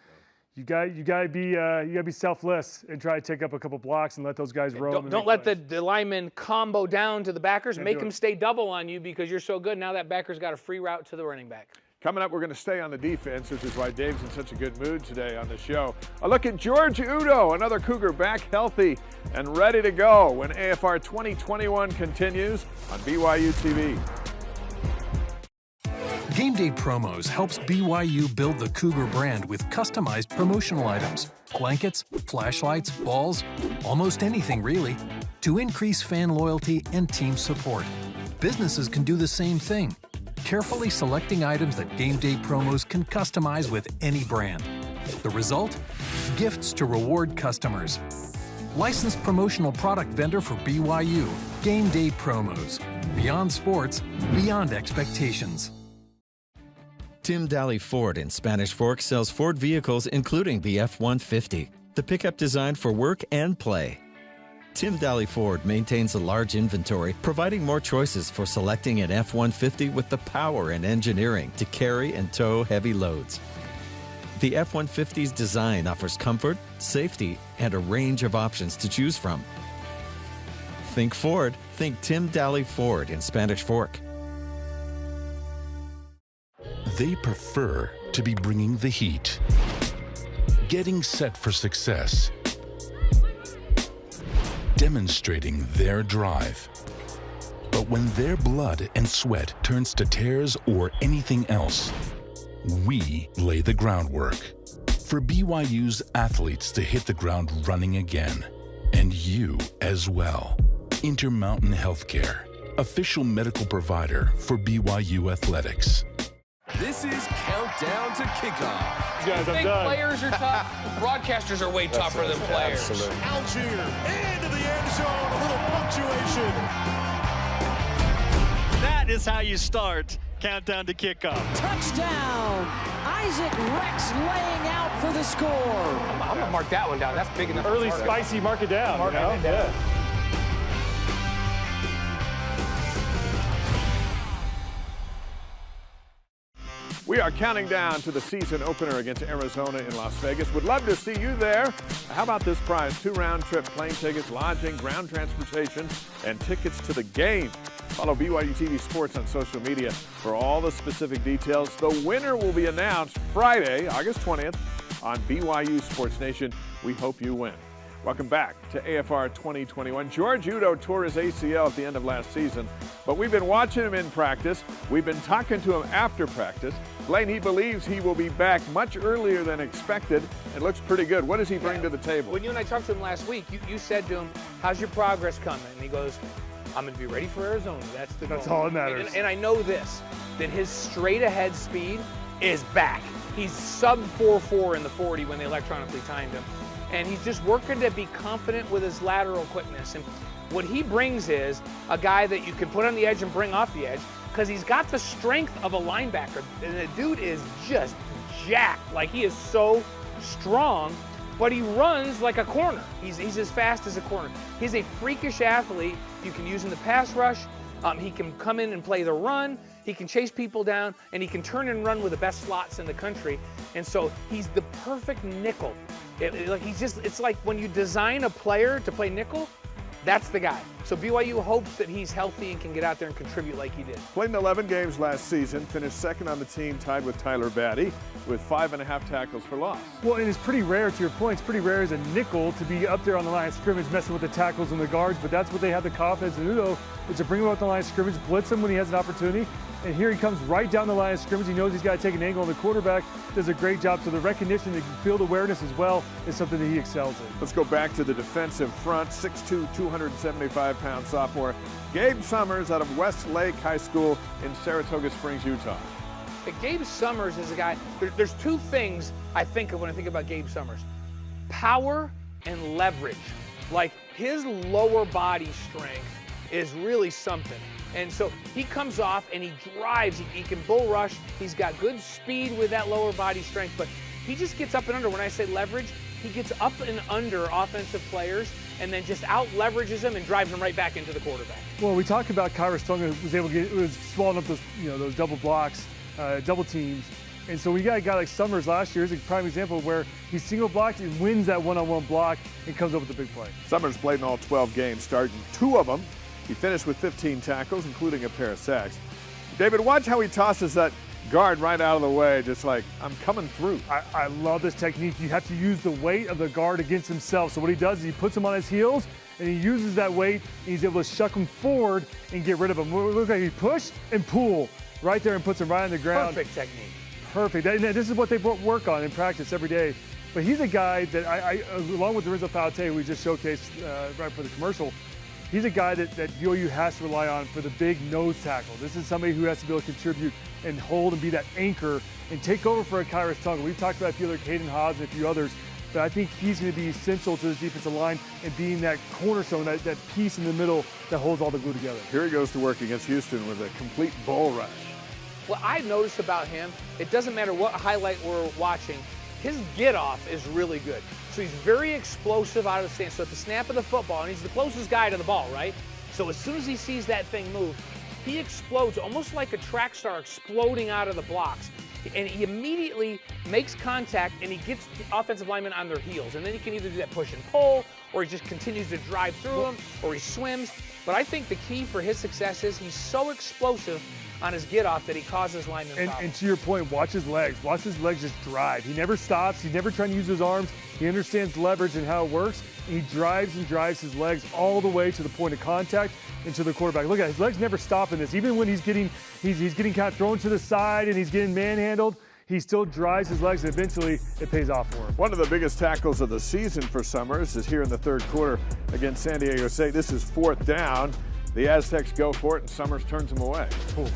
you got to be selfless and try to take up a couple blocks and let those guys roam. Don't let the linemen combo down to the backers, make them stay double on you because you're so good. Now that backer's got a free route to the running back. Coming up, we're going to stay on the defense, which is why Dave's in such a good mood today on the show. A look at George Udo, another Cougar back healthy and ready to go when AFR 2021 continues on BYU TV. Game Day Promos helps BYU build the Cougar brand with customized promotional items, blankets, flashlights, balls, almost anything really, to increase fan loyalty and team support. Businesses can do the same thing, carefully selecting items that Game Day Promos can customize with any brand. The result? Gifts to reward customers. Licensed promotional product vendor for BYU, Game Day Promos. Beyond sports, beyond expectations. Tim Daly Ford in Spanish Fork sells Ford vehicles including the F-150, the pickup designed for work and play. Tim Daly Ford maintains a large inventory, providing more choices for selecting an F-150 with the power and engineering to carry and tow heavy loads. The F-150's design offers comfort, safety, and a range of options to choose from. Think Ford, think Tim Daly Ford in Spanish Fork. They prefer to be bringing the heat, getting set for success, demonstrating their drive. But when their blood and sweat turns to tears or anything else, we lay the groundwork for BYU's athletes to hit the ground running again, and you as well. Intermountain Healthcare, official medical provider for BYU Athletics. This is Countdown to Kickoff. Guys, I think players are tough. Broadcasters are way tougher than players. Absolutely. Algier into the end zone. A little punctuation. That is how you start Countdown to Kickoff. Touchdown. Isaac Rex laying out for the score. I'm going to mark that one down. That's big enough. Early spicy, mark it down. Mark it down. We are counting down to the season opener against Arizona in Las Vegas. Would love to see you there. How about this prize? 2 round-trip plane tickets, lodging, ground transportation, and tickets to the game. Follow BYU TV Sports on social media for all the specific details. The winner will be announced Friday, August 20th on BYU Sports Nation. We hope you win. Welcome back to AFR 2021. George Udo tore his ACL at the end of last season, but we've been watching him in practice. We've been talking to him after practice. Blaine, he believes he will be back much earlier than expected. It looks pretty good. What does he bring to the table? When you and I talked to him last week, you said to him, how's your progress coming? And he goes, I'm going to be ready for Arizona. That's the goal. That's all that matters. And I know this, that his straight ahead speed is back. He's sub 4.4 in the 40 when they electronically timed him. And he's just working to be confident with his lateral quickness. And what he brings is a guy that you can put on the edge and bring off the edge, because he's got the strength of a linebacker. And the dude is just jacked. Like, he is so strong, but he runs like a corner. He's as fast as a corner. He's a freakish athlete you can use in the pass rush. He can come in and play the run. He can chase people down, and he can turn and run with the best slots in the country. And so he's the perfect nickel. It's like when you design a player to play nickel, that's the guy. So BYU hopes that he's healthy and can get out there and contribute like he did. Played in 11 games last season, finished second on the team, tied with Tyler Batty, with 5.5 tackles for loss. Well, and it's pretty rare, to your point, it's pretty rare as a nickel to be up there on the line of scrimmage messing with the tackles and the guards, but that's what they have the confidence in Udo, is to bring him up the line of scrimmage, blitz him when he has an opportunity, and here he comes right down the line of scrimmage. He knows he's got to take an angle, and the quarterback does a great job. So the recognition, the field awareness as well, is something that he excels in. Let's go back to the defensive front. 6'2", 275-pound sophomore Gabe Summers out of Westlake High School in Saratoga Springs, Utah. Gabe Summers is a guy, there's two things I think of when I think about Gabe Summers. Power and leverage. Like, his lower body strength is really something. And so he comes off and he drives. He can bull rush. He's got good speed with that lower body strength, but he just gets up and under. When I say leverage, he gets up and under offensive players and then just out leverages them and drives them right back into the quarterback. Well, we talked about Khyiris Tonga was able to was swallowing up those, those double blocks, double teams. And so we got a guy like Summers last year is a prime example where he single blocked and wins that one-on-one block and comes up with a big play. Summers played in all 12 games, starting 2 of them. He finished with 15 tackles, including a pair of sacks. David, watch how he tosses that guard right out of the way, just like, I'm coming through. I love this technique. You have to use the weight of the guard against himself. So what he does is he puts him on his heels, and he uses that weight, and he's able to shuck him forward and get rid of him. Look like he pushed and pull right there and puts him right on the ground. Perfect technique. Perfect. And this is what they work on in practice every day. But he's a guy that I along with Rizzo Falate, who we just showcased right for the commercial, he's a guy that BYU has to rely on for the big nose tackle. This is somebody who has to be able to contribute and hold and be that anchor and take over for a Khyiris Tonga. We've talked about a few other Caden Haas and a few others, but I think he's going to be essential to this defensive line and being that cornerstone, that piece in the middle that holds all the glue together. Here he goes to work against Houston with a complete bull rush. What I noticed about him, it doesn't matter what highlight we're watching, his get-off is really good. So he's very explosive out of the stance. So at the snap of the football, and he's the closest guy to the ball, right? So as soon as he sees that thing move, he explodes, almost like a track star exploding out of the blocks. And he immediately makes contact, and he gets the offensive linemen on their heels. And then he can either do that push and pull, or he just continues to drive through them, or he swims. But I think the key for his success is he's so explosive on his get-off that he causes linemen problems. And to your point, watch his legs. Watch his legs just drive. He never stops. He's never trying to use his arms. He understands leverage and how it works. And he drives and drives his legs all the way to the point of contact and to the quarterback. Look at his legs never stop in this. Even when he's getting kind of thrown to the side and he's getting manhandled, he still drives his legs, and eventually it pays off for him. One of the biggest tackles of the season for Summers is here in the third quarter against San Diego State. This is 4th down. The Aztecs go for it, and Summers turns him away. Ooh.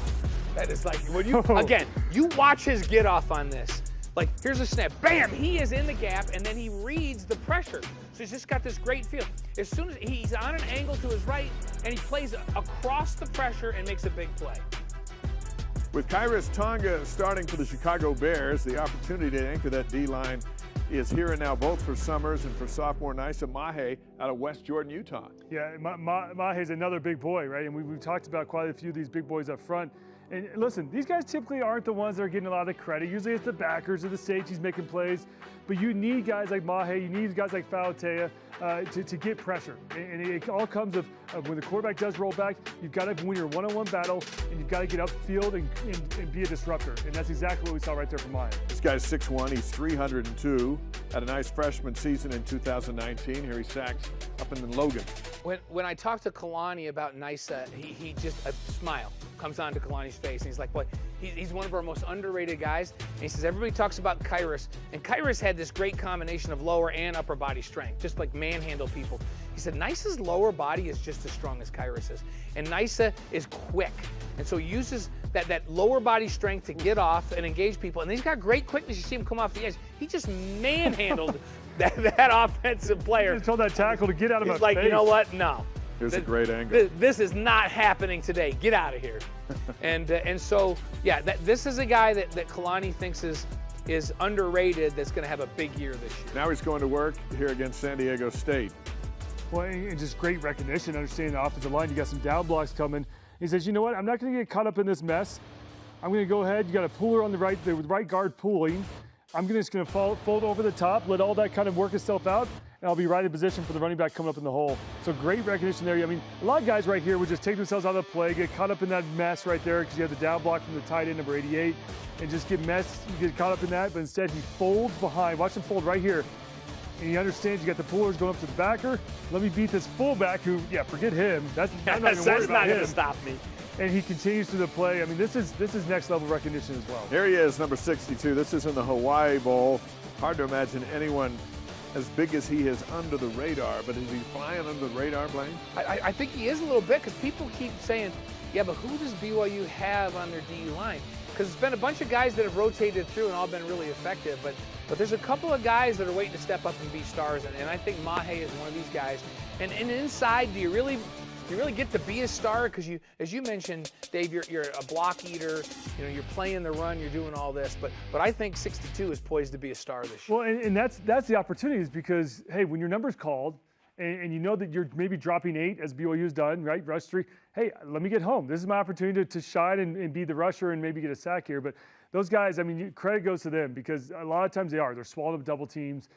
That is like, when you, again, you watch his get off on this. Like, here's a snap, bam, he is in the gap, and then he reads the pressure. So he's just got this great feel. As soon as he's on an angle to his right, and he plays across the pressure and makes a big play. With Khyiris Tonga starting for the Chicago Bears, the opportunity to anchor that D-line is here and now, both for Summers and for sophomore Nisa Mahe out of West Jordan, Utah. Yeah, Mahe's another big boy, right? And we've talked about quite a few of these big boys up front. And listen, these guys typically aren't the ones that are getting a lot of credit. Usually it's the backers or the safeties making plays. But you need guys like Mahe, you need guys like Falatea to get pressure. And it all comes of when the quarterback does roll back, you've got to win your one-on-one battle, and you've got to get upfield and be a disruptor. And that's exactly what we saw right there from Mahe. This guy's 6'1", he's 302. Had a nice freshman season in 2019. Here he sacks up in Logan. When I talked to Kalani about Nisa, he just, a smile comes onto Kalani's face, and he's like, "What? He's one of our most underrated guys." And he says, everybody talks about Khyiris, and Khyiris had this great combination of lower and upper body strength, just like manhandle people. He said, Nisa's lower body is just as strong as Khyiris is, and Nisa is quick, and so he uses that lower body strength to get off and engage people, and he's got great quickness. You see him come off the edge. He just manhandled that offensive player. He just told that tackle to get out of my face. He's like, you know what? No. Here's a great angle. This is not happening today. Get out of here. and so, yeah, this is a guy that Kalani thinks is underrated, that's going to have a big year this year. Now he's going to work here against San Diego State. Well, and just great recognition, understanding the offensive line. You got some down blocks coming. He says, you know what? I'm not going to get caught up in this mess. I'm going to go ahead. You got a puller on the right guard pulling. I'm just going to fold over the top, let all that kind of work itself out, and I'll be right in position for the running back coming up in the hole. So great recognition there. I mean, a lot of guys right here would just take themselves out of the play, get caught up in that mess right there because you have the down block from the tight end, number 88, and just get caught up in that. But instead, he folds behind. Watch him fold right here. And he understands you got the pullers going up to the backer. Let me beat this fullback who, yeah, forget him. I'm not going to stop me. And he continues through the play. I mean, this is next level recognition as well. Here he is, number 62. This is in the Hawaii Bowl. Hard to imagine anyone as big as he is under the radar, but is he flying under the radar, Blaine? I think he is a little bit, because people keep saying, yeah, but who does BYU have on their D line? Because it's been a bunch of guys that have rotated through and all been really effective, but there's a couple of guys that are waiting to step up and be stars, and I think Mahe is one of these guys. And inside, do you really you really get to be a star because you, as you mentioned, Dave, you're a block eater. You know, you're playing the run, you're doing all this. But I think 62 is poised to be a star this year. Well, and that's the opportunities because, hey, when your number's called and you know that you're maybe dropping 8 as BYU's done, right? Rush 3. Hey, let me get home. This is my opportunity to shine and be the rusher and maybe get a sack here. But those guys, I mean, credit goes to them because a lot of times they're swallowed up double teams,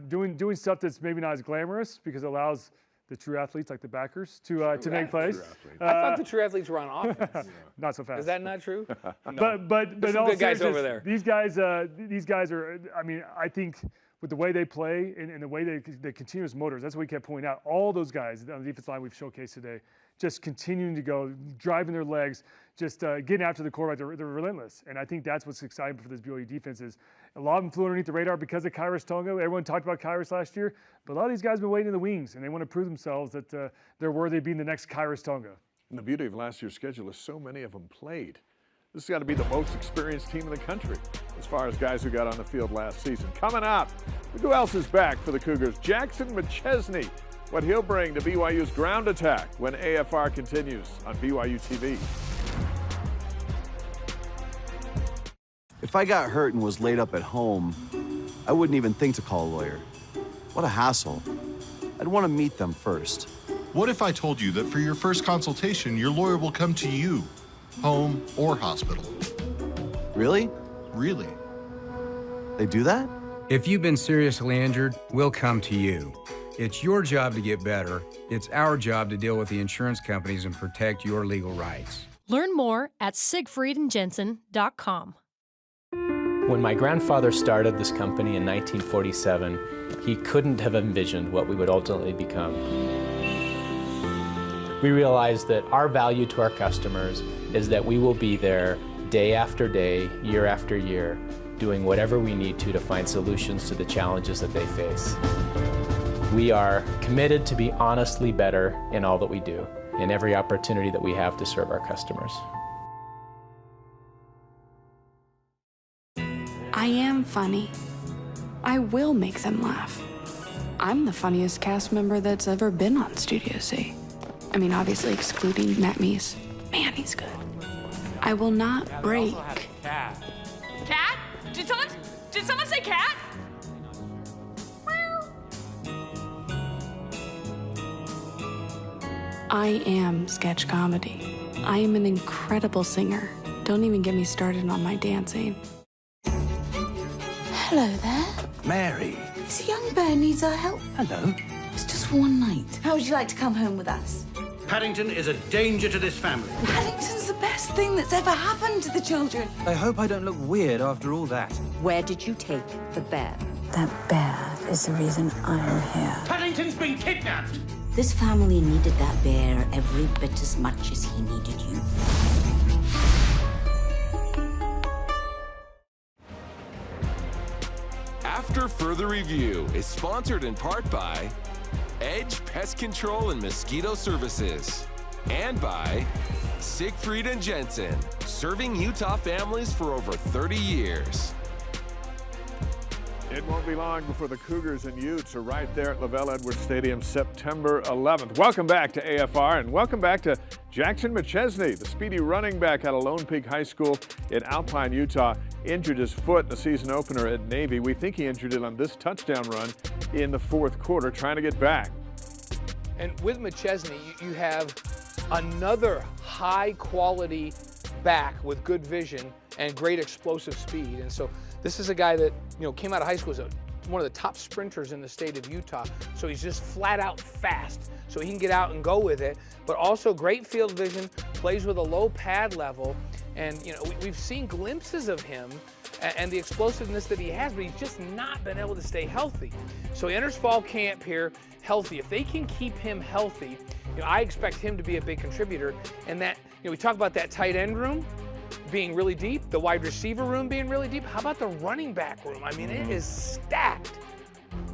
doing stuff that's maybe not as glamorous because it allows the true athletes like the backers to make plays. I thought the true athletes were on offense. Not so fast. Is that not true? No. But some good guys over there. These guys are. I mean, I think with the way they play and the way they continuous motors, that's what we kept pointing out. All those guys on the defensive line we've showcased today, just continuing to go, driving their legs, just getting after the quarterback. They're relentless, and I think that's what's exciting for this BYU defense is a lot of them flew underneath the radar because of Khyiris Tonga. Everyone talked about Khyiris last year, but a lot of these guys have been waiting in the wings, and they want to prove themselves that they're worthy of being the next Khyiris Tonga. And the beauty of last year's schedule is so many of them played. This has got to be the most experienced team in the country as far as guys who got on the field last season. Coming up, who else is back for the Cougars? Jackson McChesney, what he'll bring to BYU's ground attack when AFR continues on BYU TV. If I got hurt and was laid up at home, I wouldn't even think to call a lawyer. What a hassle. I'd want to meet them first. What if I told you that for your first consultation, your lawyer will come to you, home or hospital? Really? Really. They do that? If you've been seriously injured, we'll come to you. It's your job to get better. It's our job to deal with the insurance companies and protect your legal rights. Learn more at SiegfriedandJensen.com. When my grandfather started this company in 1947, he couldn't have envisioned what we would ultimately become. We realized that our value to our customers is that we will be there day after day, year after year, doing whatever we need to find solutions to the challenges that they face. We are committed to be honestly better in all that we do, in every opportunity that we have to serve our customers. I am funny. I will make them laugh. I'm the funniest cast member that's ever been on Studio C. I mean, obviously excluding Matt Meese. Man, he's good. I will not break. Cat? Did someone say cat? I am sketch comedy. I am an incredible singer. Don't even get me started on my dancing. Hello there. Mary. This young bear needs our help. Hello. It's just for one night. How would you like to come home with us? Paddington is a danger to this family. Paddington's the best thing that's ever happened to the children. I hope I don't look weird after all that. Where did you take the bear? That bear is the reason I am here. Paddington's been kidnapped! This family needed that bear every bit as much as he needed you. After Further Review is sponsored in part by Edge Pest Control and Mosquito Services and by Siegfried and Jensen, serving Utah families for over 30 years. It won't be long before the Cougars and Utes are right there at LaVell Edwards Stadium, September 11th. Welcome back to AFR, and welcome back to Jackson McChesney, the speedy running back out of Lone Peak High School in Alpine, Utah. Injured his foot in the season opener at Navy. We think he injured it on this touchdown run in the fourth quarter, trying to get back. And with McChesney, you have another high-quality back with good vision and great explosive speed. And so this is a guy that, came out of high school as one of the top sprinters in the state of Utah. So he's just flat out fast, so he can get out and go with it. But also great field vision, plays with a low pad level. And, we've seen glimpses of him and the explosiveness that he has, but he's just not been able to stay healthy. So he enters fall camp here healthy. If they can keep him healthy, I expect him to be a big contributor. And that, we talk about that tight end room being really deep, the wide receiver room being really deep. How about the running back room? I mean, it is stacked.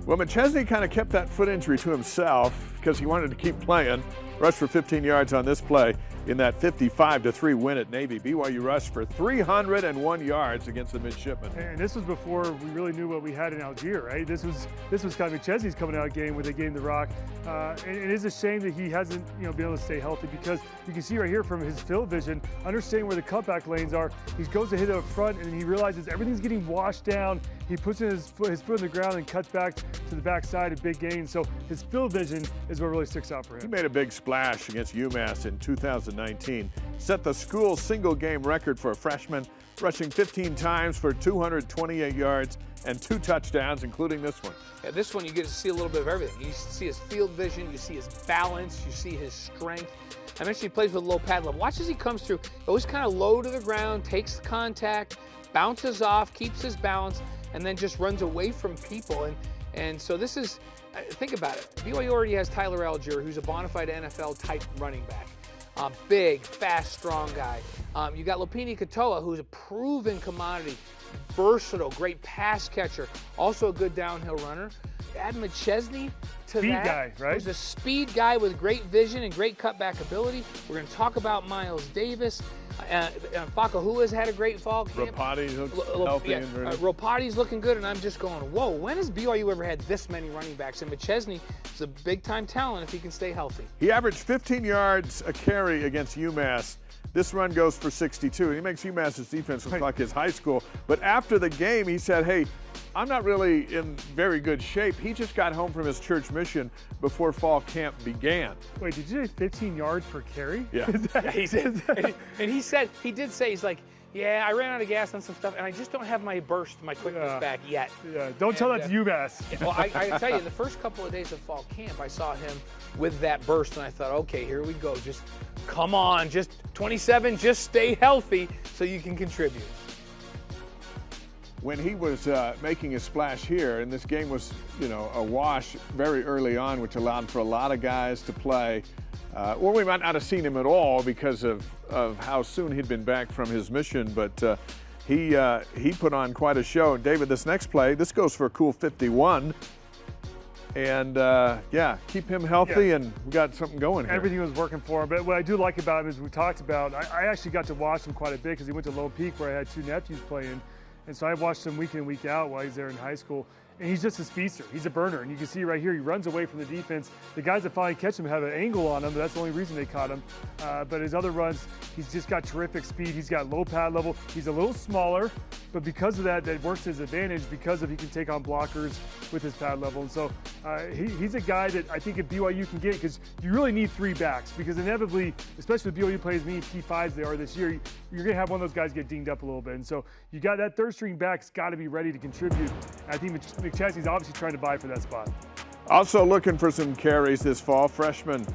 Well, McChesney kind of kept that foot injury to himself because he wanted to keep playing. Rushed for 15 yards on this play. in that 55-3 win at Navy. BYU rushed for 301 yards against the midshipmen. And this was before we really knew what we had in Algier, right? This was kind of McChesney's coming out game where they gave him the rock. And it is a shame that he hasn't, been able to stay healthy, because you can see right here from his field vision, understanding where the cutback lanes are, he goes to hit it up front and he realizes everything's getting washed down. He puts in his foot in the ground and cuts back to the backside of big gain. So his field vision is what really sticks out for him. He made a big splash against UMass in 2019, set the school single game record for a freshman, rushing 15 times for 228 yards and 2 touchdowns, including this one. Yeah, this one you get to see a little bit of everything. You see his field vision, you see his balance, you see his strength. I mentioned he plays with low pad level. Watch as he comes through, always kind of low to the ground, takes the contact, bounces off, keeps his balance, and then just runs away from people. And so this is, think about it. BYU already has Tyler Algier, who's a bona fide NFL type running back. Big, fast, strong guy. You got Lopini Katoa, who's a proven commodity, versatile, great pass catcher, also a good downhill runner. Add McChesney to speed that. Guy, right? Who's a speed guy with great vision and great cutback ability. We're going to talk about Miles Davis. Fakahua's had a great fall camp. Rapati's looks healthy and ready. Rapati's looking good, and I'm just going, whoa, when has BYU ever had this many running backs? And McChesney is a big-time talent if he can stay healthy. He averaged 15 yards a carry against UMass. This run goes for 62. He makes UMass's defense look like his high school. But after the game, he said, hey, I'm not really in very good shape. He just got home from his church mission before fall camp began. Wait, did you say 15 yards per carry? Yeah. Yeah, he said, and he did say, he's like, yeah, I ran out of gas on some stuff, and I just don't have my burst, my quickness back yet. Yeah, don't tell that to UMass. Well, I tell you, in the first couple of days of fall camp, I saw him with that burst, and I thought, okay, here we go. Just come on, just 27, just stay healthy so you can contribute. When he was making a splash here, and this game was, a wash very early on, which allowed for a lot of guys to play. Or we might not have seen him at all because of how soon he'd been back from his mission, but he put on quite a show. David, this next play, this goes for a cool 51. And yeah, keep him healthy, and we got something going here. Everything was working for him. But what I do like about him is we talked about, I actually got to watch him quite a bit because he went to Lone Peak where I had 2 nephews playing. And so I watched him week in, week out while he's there in high school. And he's just a speedster. He's a burner. And you can see right here, he runs away from the defense. The guys that finally catch him have an angle on him, but that's the only reason they caught him. But his other runs, he's just got terrific speed. He's got low pad level. He's a little smaller, but because of that, that works to his advantage because of he can take on blockers with his pad level. And so he's a guy that I think if BYU can get, because you really need 3 backs, because inevitably, especially with BYU plays many T5s they are this year, you're going to have one of those guys get dinged up a little bit. And so you got that third string back's got to be ready to contribute. And I think McChesney's obviously trying to buy for that spot. Also looking for some carries this fall, freshman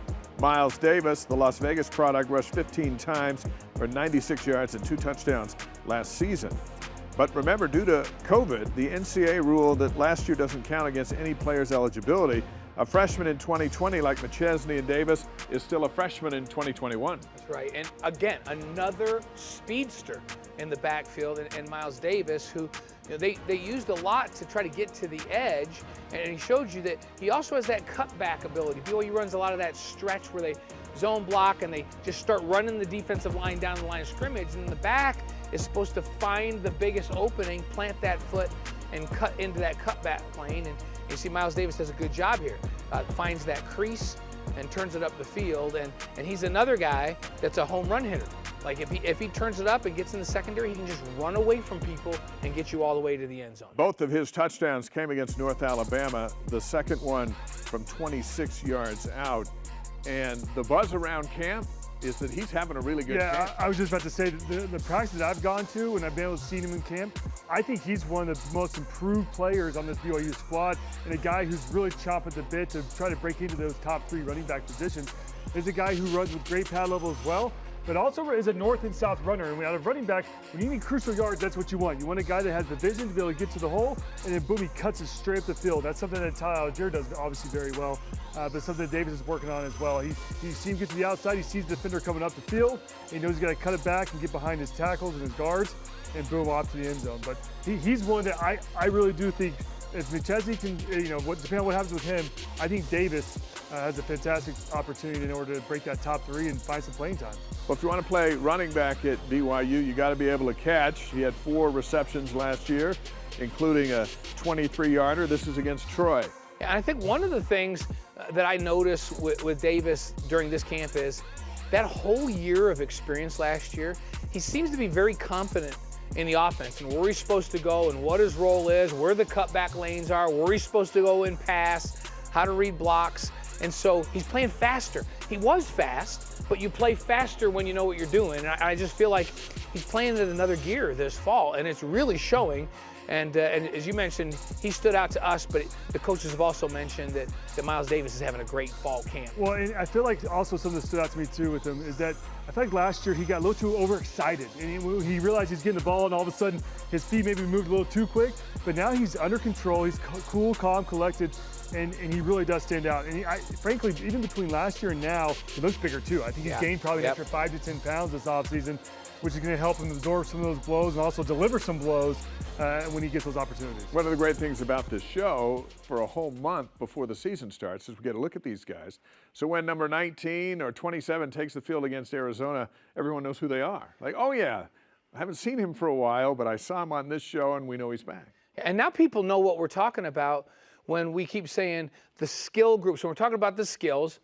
Miles Davis, the Las Vegas product, rushed 15 times for 96 yards and 2 touchdowns last season. But remember, due to COVID, the NCAA ruled that last year doesn't count against any player's eligibility. A freshman in 2020 like McChesney and Davis is still a freshman in 2021. That's right. And again, another speedster in the backfield, and Miles Davis, who they used a lot to try to get to the edge, and he showed you that he also has that cutback ability. BYU runs a lot of that stretch where they zone block and they just start running the defensive line down the line of scrimmage, and in the back is supposed to find the biggest opening, plant that foot, and cut into that cutback lane. And you see Miles Davis does a good job here. Finds that crease and turns it up the field, and he's another guy that's a home run hitter. Like if he turns it up and gets in the secondary, he can just run away from people and get you all the way to the end zone. Both of his touchdowns came against North Alabama, the second one from 26 yards out. And the buzz around camp is that he's having a really good camp. I was just about to say, the practices I've gone to and I've been able to see him in camp, I think he's one of the most improved players on this BYU squad, and a guy who's really chomping at the bit to try to break into those top 3 running back positions. Is a guy who runs with great pad level as well, but also is a north and south runner. And without a running back, when you need crucial yards, that's what you want. You want a guy that has the vision to be able to get to the hole, and then boom, he cuts it straight up the field. That's something that Tyler Algier does obviously very well, but something that Davis is working on as well. He sees him get to the outside, he sees the defender coming up the field, and he knows he's got to cut it back and get behind his tackles and his guards, and boom, off to the end zone. But he's one that I really do think if McChesney can, depending on what happens with him, I think Davis has a fantastic opportunity in order to break that top 3 and find some playing time. Well, if you want to play running back at BYU, you got to be able to catch. He had 4 receptions last year, including a 23-yarder. This is against Troy. Yeah, I think one of the things that I noticed with Davis during this camp is that whole year of experience last year, he seems to be very confident in the offense and where he's supposed to go and what his role is, where the cutback lanes are, where he's supposed to go and pass, how to read blocks. And so he's playing faster. He was fast, but you play faster when you know what you're doing. And I just feel like he's playing in another gear this fall, and it's really showing. And as you mentioned, he stood out to us, but the coaches have also mentioned that Miles Davis is having a great fall camp. Well, and I feel like also something that stood out to me too with him is that I feel like last year he got a little too overexcited, and he realized he's getting the ball, and all of a sudden his feet maybe moved a little too quick. But now he's under control. He's cool, calm, collected, and he really does stand out. And frankly, even between last year and now, he looks bigger too. I think he's gained probably an extra 5 to 10 pounds this offseason, which is going to help him absorb some of those blows and also deliver some blows when he gets those opportunities. One of the great things about this show for a whole month before the season starts is we get a look at these guys. So when number 19 or 27 takes the field against Arizona, everyone knows who they are. Like, oh yeah, I haven't seen him for a while, but I saw him on this show and we know he's back. And now people know what we're talking about when we keep saying the skill groups. When we're talking about the skills,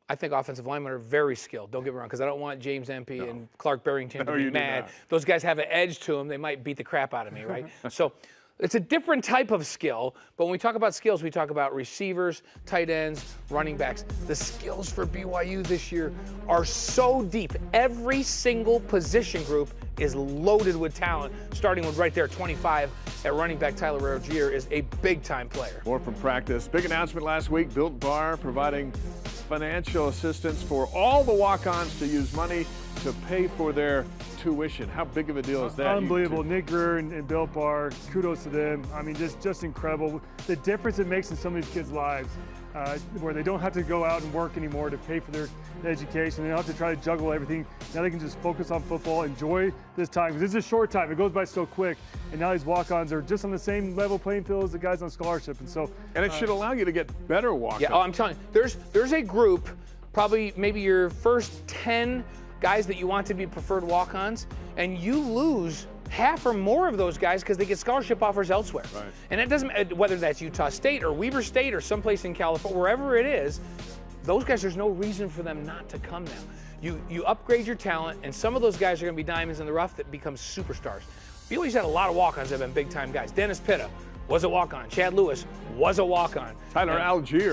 I think offensive linemen are very skilled. Don't get me wrong, because I don't want James Empey and Clark Barrington to be mad. Those guys have an edge to them. They might beat the crap out of me, right? So it's a different type of skill. But when we talk about skills, we talk about receivers, tight ends, running backs. The skills for BYU this year are so deep. Every single position group is loaded with talent, starting with right there, 25 at running back. Tyler Algier is a big-time player. More from practice. Big announcement last week, Built Bar providing financial assistance for all the walk-ons to use money to pay for their tuition. How big of a deal is that? Unbelievable. Nick Greer and Built Bar, kudos to them. I mean, just incredible. The difference it makes in some of these kids' lives, where they don't have to go out and work anymore to pay for their education. They don't have to try to juggle everything. Now they can just focus on football, enjoy this time. Because this is a short time. It goes by so quick. And now these walk-ons are just on the same level playing field as the guys on scholarship. And so, and it should allow you to get better walk-ons. Yeah, I'm telling you, there's a group, probably maybe your first 10 guys that you want to be preferred walk-ons, and you lose half or more of those guys because they get scholarship offers elsewhere. Right. And it doesn't, whether that's Utah State or Weber State or someplace in California, wherever it is, those guys, there's no reason for them not to come now. You upgrade your talent, and some of those guys are going to be diamonds in the rough that become superstars. BYU's had a lot of walk-ons that have been big-time guys. Dennis Pitta was a walk-on. Chad Lewis was a walk-on. Tyler Algier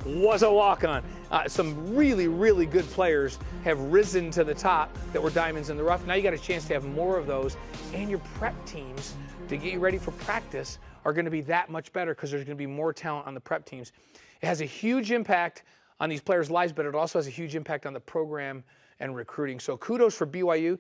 was a walk-on. Some really, really good players have risen to the top that were diamonds in the rough. Now you got a chance to have more of those, and your prep teams to get you ready for practice are going to be that much better because there's going to be more talent on the prep teams. It has a huge impact on these players' lives, but it also has a huge impact on the program and recruiting. So kudos for BYU.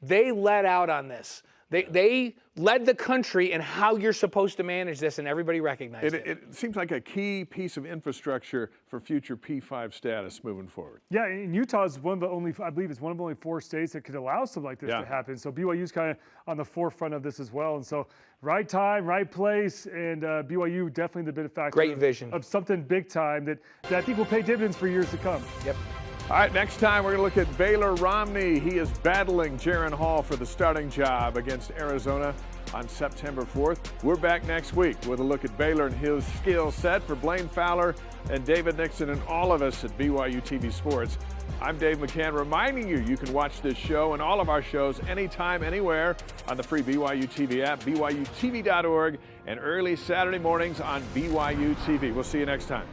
They led out on this. They led the country in how you're supposed to manage this, and everybody recognized it. It seems like a key piece of infrastructure for future P5 status moving forward. Yeah, and Utah is one of the only, I believe it's one of the only 4 states that could allow something like this to happen. So BYU's kind of on the forefront of this as well. And so right time, right place, and BYU definitely the benefactor. Great vision. Of something big time that I think will pay dividends for years to come. Yep. All right, next time we're going to look at Baylor Romney. He is battling Jaron Hall for the starting job against Arizona on September 4th. We're back next week with a look at Baylor and his skill set. For Blaine Fowler and David Nixon and all of us at BYU TV Sports, I'm Dave McCann reminding you you can watch this show and all of our shows anytime, anywhere on the free BYU TV app, BYUtv.org, and early Saturday mornings on BYU TV. We'll see you next time.